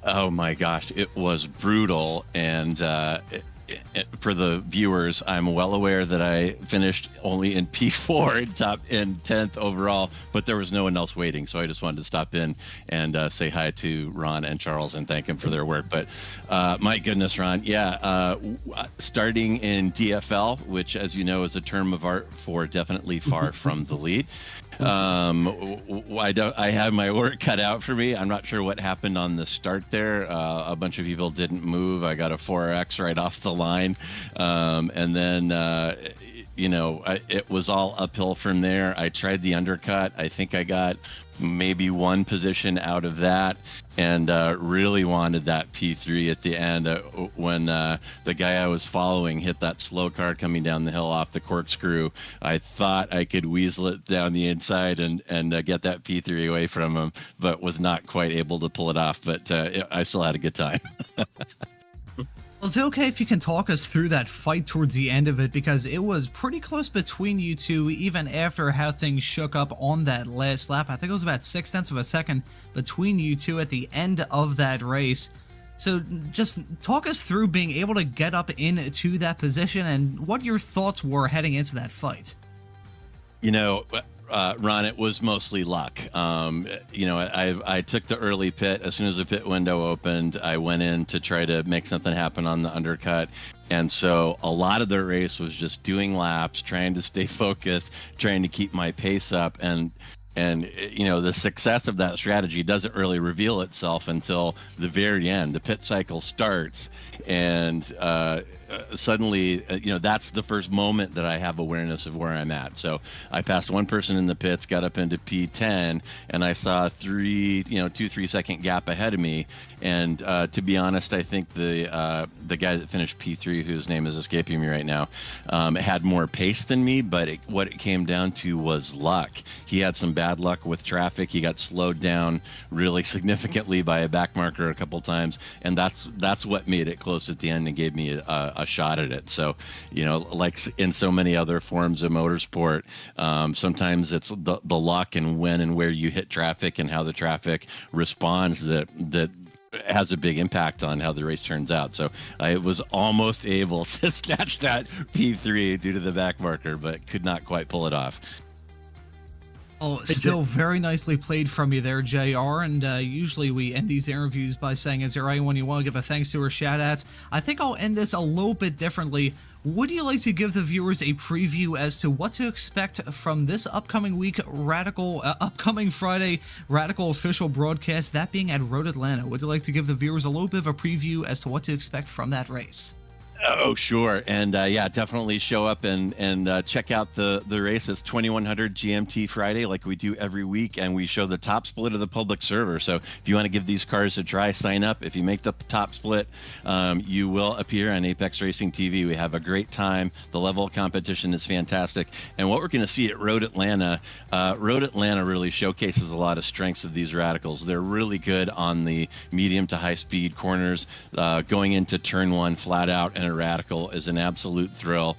[SPEAKER 4] Oh my gosh, it was brutal, and for the viewers, I'm well aware that I finished only in P4 in 10th overall, but there was no one else waiting, so I just wanted to stop in and say hi to Ron and Charles and thank him for their work. But my goodness, Ron, starting in DFL, which, as you know, is a term of art for definitely far from the lead. I have my work cut out for me. I'm not sure what happened on the start there. A bunch of people didn't move. I got a 4X right off the line. And then, it was all uphill from there. I tried the undercut. I think I got maybe one position out of that, and really wanted that P3 at the end when the guy I was following hit that slow car coming down the hill off the corkscrew. I thought I could weasel it down the inside and get that P3 away from him, but was not quite able to pull it off. But I still had a good time.
[SPEAKER 2] Well, is it okay if you can talk us through that fight towards the end of it, because it was pretty close between you two even after how things shook up on that last lap. I think it was about 0.6 of a second between you two at the end of that race. So just talk us through being able to get up into that position and what your thoughts were heading into that fight.
[SPEAKER 4] Ron, it was mostly luck. I took the early pit. As soon as the pit window opened, I went in to try to make something happen on the undercut. And so a lot of the race was just doing laps, trying to stay focused, trying to keep my pace up. And the success of that strategy doesn't really reveal itself until the very end. The pit cycle starts, and suddenly, that's the first moment that I have awareness of where I'm at. So I passed one person in the pits, got up into P10, and I saw a 2-3 second gap ahead of me. And to be honest, I think the guy that finished P3, whose name is escaping me right now, had more pace than me, but what it came down to was luck. He had some bad luck with traffic. He got slowed down really significantly by a back marker a couple times, and that's what made it close at the end and gave me a shot at it. So, like in so many other forms of motorsport, sometimes it's the luck and when and where you hit traffic and how the traffic responds that has a big impact on how the race turns out. So I was almost able to snatch that P3 due to the back marker, but could not quite pull it off.
[SPEAKER 2] Oh, still very nicely played from you there, JR. And usually we end these interviews by saying, is there anyone you want to give a thanks to or shout outs? I think I'll end this a little bit differently. Would you like to give the viewers a preview as to what to expect from this upcoming week, upcoming Friday, Radical official broadcast, that being at Road Atlanta? Would you like to give the viewers a little bit of a preview as to what to expect from that race?
[SPEAKER 4] Oh, sure. And definitely show up and check out the race. It's 2100 GMT Friday, like we do every week, and we show the top split of the public server. So if you want to give these cars a try, sign up. If you make the top split, you will appear on Apex Racing TV. We have a great time. The level of competition is fantastic. And what we're going to see at Road Atlanta really showcases a lot of strengths of these radicals. They're really good on the medium to high speed corners, going into turn one flat out, and a radical is an absolute thrill.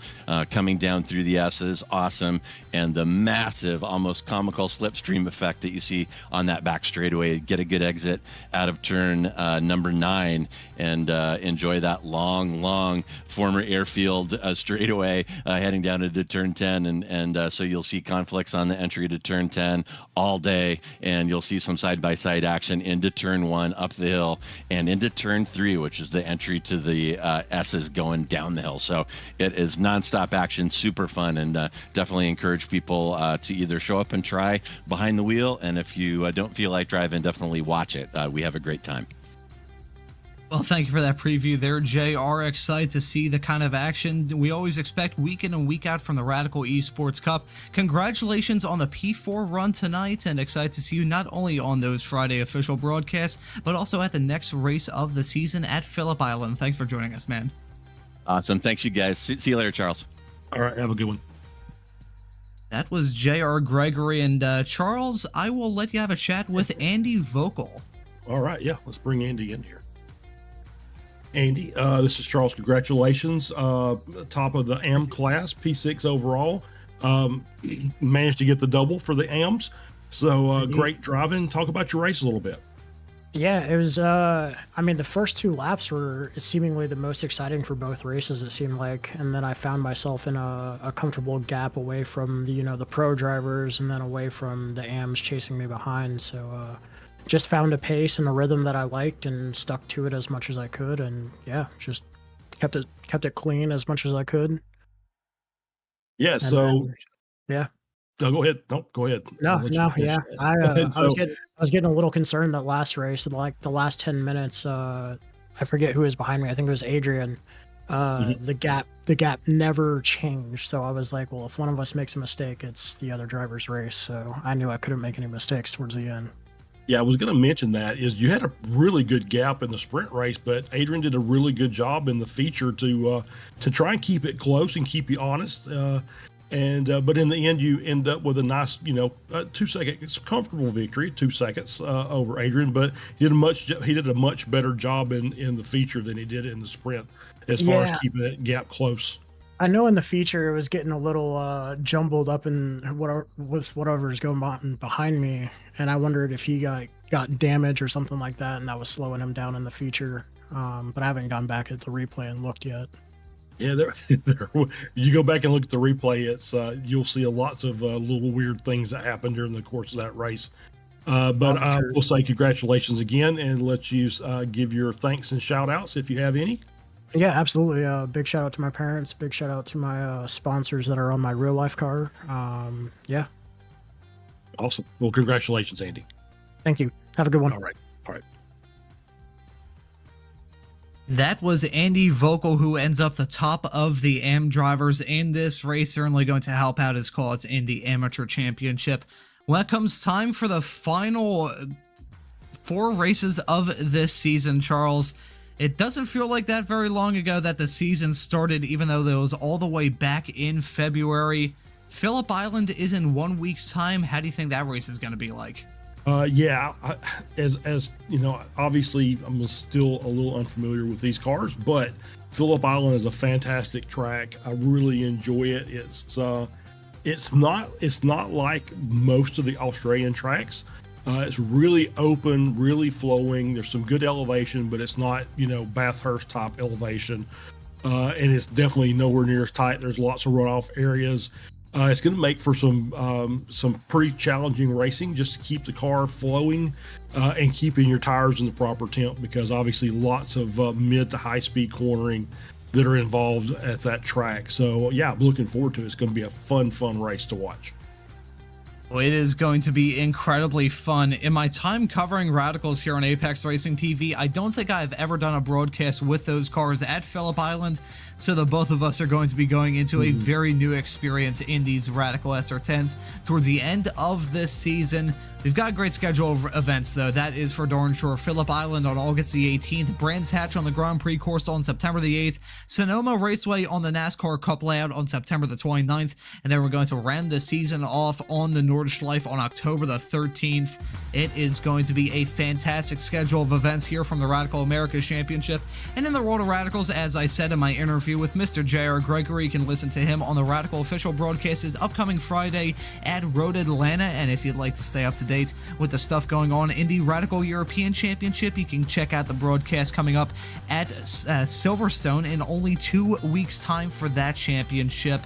[SPEAKER 4] Coming down through the S is awesome, and the massive, almost comical slipstream effect that you see on that back straightaway. Get a good exit out of turn number 9 and enjoy that long former airfield straightaway heading down into turn 10, and so you'll see conflicts on the entry to turn 10 all day, and you'll see some side-by-side action into turn 1 up the hill and into turn 3, which is the entry to the S's going down the hill. So it is nonstop action, super fun, and definitely encourage people to either show up and try behind the wheel, and if you don't feel like driving, definitely watch it. We have a great time.
[SPEAKER 2] Well, thank you for that preview there, JR. Excited to see the kind of action we always expect week in and week out from the Radical Esports Cup. Congratulations on the P4 run tonight, and excited to see you not only on those Friday official broadcasts, but also at the next race of the season at Phillip Island. Thanks for joining us, man. Awesome.
[SPEAKER 4] Thanks, you guys. See you later, Charles.
[SPEAKER 3] All right. Have a good one.
[SPEAKER 2] That was JR Gregory, and Charles, I will let you have a chat with Andy Vocal.
[SPEAKER 3] All right. Yeah. Let's bring Andy in here. Andy, this is Charles. Congratulations. Top of the AM class, P6 overall. Managed to get the double for the AMs. So great driving. Talk about your race a little bit.
[SPEAKER 5] Yeah, it was, the first 2 laps were seemingly the most exciting for both races, it seemed like. And then I found myself in a comfortable gap away from the pro drivers, and then away from the AMs chasing me behind. So, just found a pace and a rhythm that I liked and stuck to it as much as I could. And yeah, just kept it clean as much as I could.
[SPEAKER 3] Yeah.
[SPEAKER 5] And
[SPEAKER 3] so,
[SPEAKER 5] then, yeah.
[SPEAKER 3] No, go ahead. No, go ahead.
[SPEAKER 5] No, yeah. I was getting a little concerned that last race, like the last 10 minutes. I forget who was behind me. I think it was Adrian. The gap never changed. So I was like, well, if one of us makes a mistake, it's the other driver's race. So I knew I couldn't make any mistakes towards the end.
[SPEAKER 3] Yeah, I was going to mention that is you had a really good gap in the sprint race, but Adrian did a really good job in the feature to try and keep it close and keep you honest. But in the end, you end up with a nice, 2 second, it's a comfortable victory, 2 seconds over Adrian. But he did a much better job in the feature than he did in the sprint, as far as keeping that gap close.
[SPEAKER 5] I know in the feature it was getting a little jumbled up in whatever's going on behind me, and I wondered if he got damage or something like that, and that was slowing him down in the feature. But I haven't gone back at the replay and looked yet.
[SPEAKER 3] Yeah, you go back and look at the replay, it's you'll see lots of little weird things that happened during the course of that race. But I will say congratulations again, and let you give your thanks and shout outs if you have any.
[SPEAKER 5] Yeah, absolutely. Big shout out to my parents. Big shout out to my sponsors that are on my real life car. Yeah.
[SPEAKER 3] Awesome. Well, congratulations, Andy.
[SPEAKER 5] Thank you. Have a good one.
[SPEAKER 3] All right.
[SPEAKER 2] That was Andy Vogel, who ends up the top of the AM drivers in this race, certainly going to help out his cause in the amateur championship. When it comes time for the final 4 races of this season, Charles, it doesn't feel like that very long ago that the season started, even though it was all the way back in February. Phillip Island is in 1 week's time. How do you think that race is going to be like?
[SPEAKER 3] Yeah, as you know, obviously I'm still a little unfamiliar with these cars, but Phillip Island is a fantastic track. I really enjoy it. It's not like most of the Australian tracks. It's really open, really flowing. There's some good elevation, but it's not, Bathurst top elevation. And it's definitely nowhere near as tight. There's lots of runoff areas. It's going to make for some pretty challenging racing, just to keep the car flowing and keeping your tires in the proper temp, because obviously lots of mid to high speed cornering that are involved at that track. So yeah, I'm looking forward to it. It's going to be a fun race to watch.
[SPEAKER 2] Well, it is going to be incredibly fun. In my time covering Radicals here on Apex Racing TV, I don't think I've ever done a broadcast with those cars at Phillip Island, so the both of us are going to be going into a very new experience in these Radical SR10s towards the end of this season. We've got a great schedule of events, though. That is for darn sure. Phillip Island on August the 18th, Brands Hatch on the Grand Prix course on September the 8th, Sonoma Raceway on the NASCAR Cup layout on September the 29th, and then we're going to round the season off on the Nordschleife on October the 13th. It is going to be a fantastic schedule of events here from the Radical Americas Championship. And in the world of Radicals, as I said in my interview with Mr. J.R. Gregory, you can listen to him on the Radical official broadcast is upcoming Friday at Road Atlanta. And if you'd like to stay up to date with the stuff going on in the Radical European Championship, you can check out the broadcast coming up at Silverstone in only 2 weeks' time for that championship.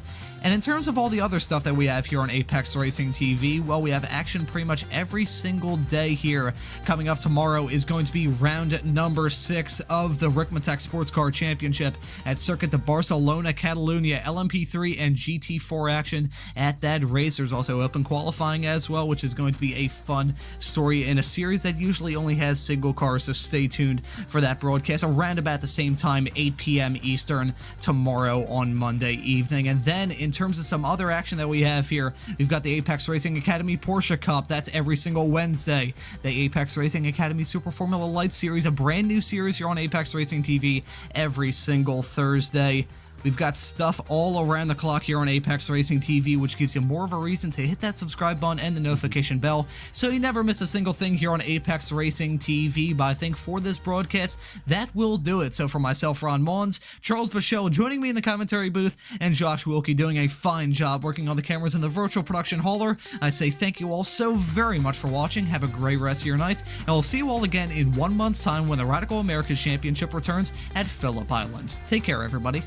[SPEAKER 2] And in terms of all the other stuff that we have here on Apex Racing TV, well, we have action pretty much every single day here. Coming up tomorrow is going to be round number 6 of the Rickmatech Sports Car Championship at Circuit de Barcelona, Catalunya, LMP3 and GT4 action at that race. There's also open qualifying as well, which is going to be a fun story in a series that usually only has single cars, so stay tuned for that broadcast around about the same time, 8 p.m. Eastern, tomorrow on Monday evening. And then in terms of some other action that we have here, we've got the Apex Racing Academy Porsche Cup. That's every single Wednesday. The Apex Racing Academy Super Formula Light Series, a brand new series here on Apex Racing TV every single Thursday. We've got stuff all around the clock here on Apex Racing TV, which gives you more of a reason to hit that subscribe button and the notification bell so you never miss a single thing here on Apex Racing TV. But I think for this broadcast, that will do it. So for myself, Ron Mons, Charles Bichelle joining me in the commentary booth, and Josh Wilkie doing a fine job working on the cameras in the virtual production hauler, I say thank you all so very much for watching. Have a great rest of your night, and we'll see you all again in 1 month's time when the Radical Americas Championship returns at Phillip Island. Take care, everybody.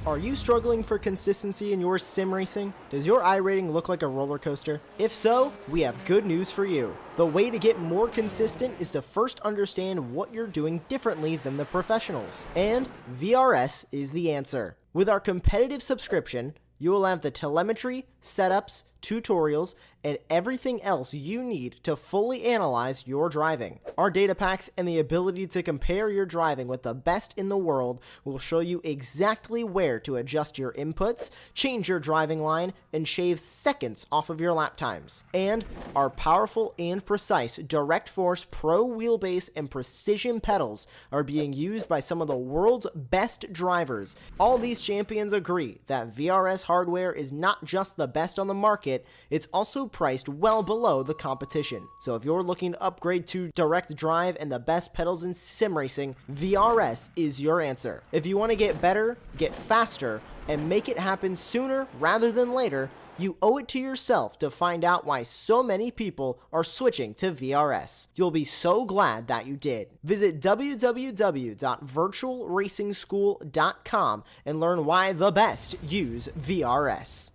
[SPEAKER 1] Are you struggling for consistency in your sim racing? Does your iRating look like a roller coaster? If so, we have good news for you. The way to get more consistent is to first understand what you're doing differently than the professionals. And VRS is the answer. With our competitive subscription, you will have the telemetry, setups, tutorials, and everything else you need to fully analyze your driving. Our data packs and the ability to compare your driving with the best in the world will show you exactly where to adjust your inputs, change your driving line, and shave seconds off of your lap times. And our powerful and precise Direct Force Pro wheelbase and precision pedals are being used by some of the world's best drivers. All these champions agree that VRS hardware is not just the best on the market, it's also priced well below the competition. So if you're looking to upgrade to direct drive and the best pedals in sim racing, VRS is your answer. If you want to get better, get faster, and make it happen sooner rather than later, you owe it to yourself to find out why so many people are switching to VRS. You'll be so glad that you did. Visit www.virtualracingschool.com and learn why the best use VRS.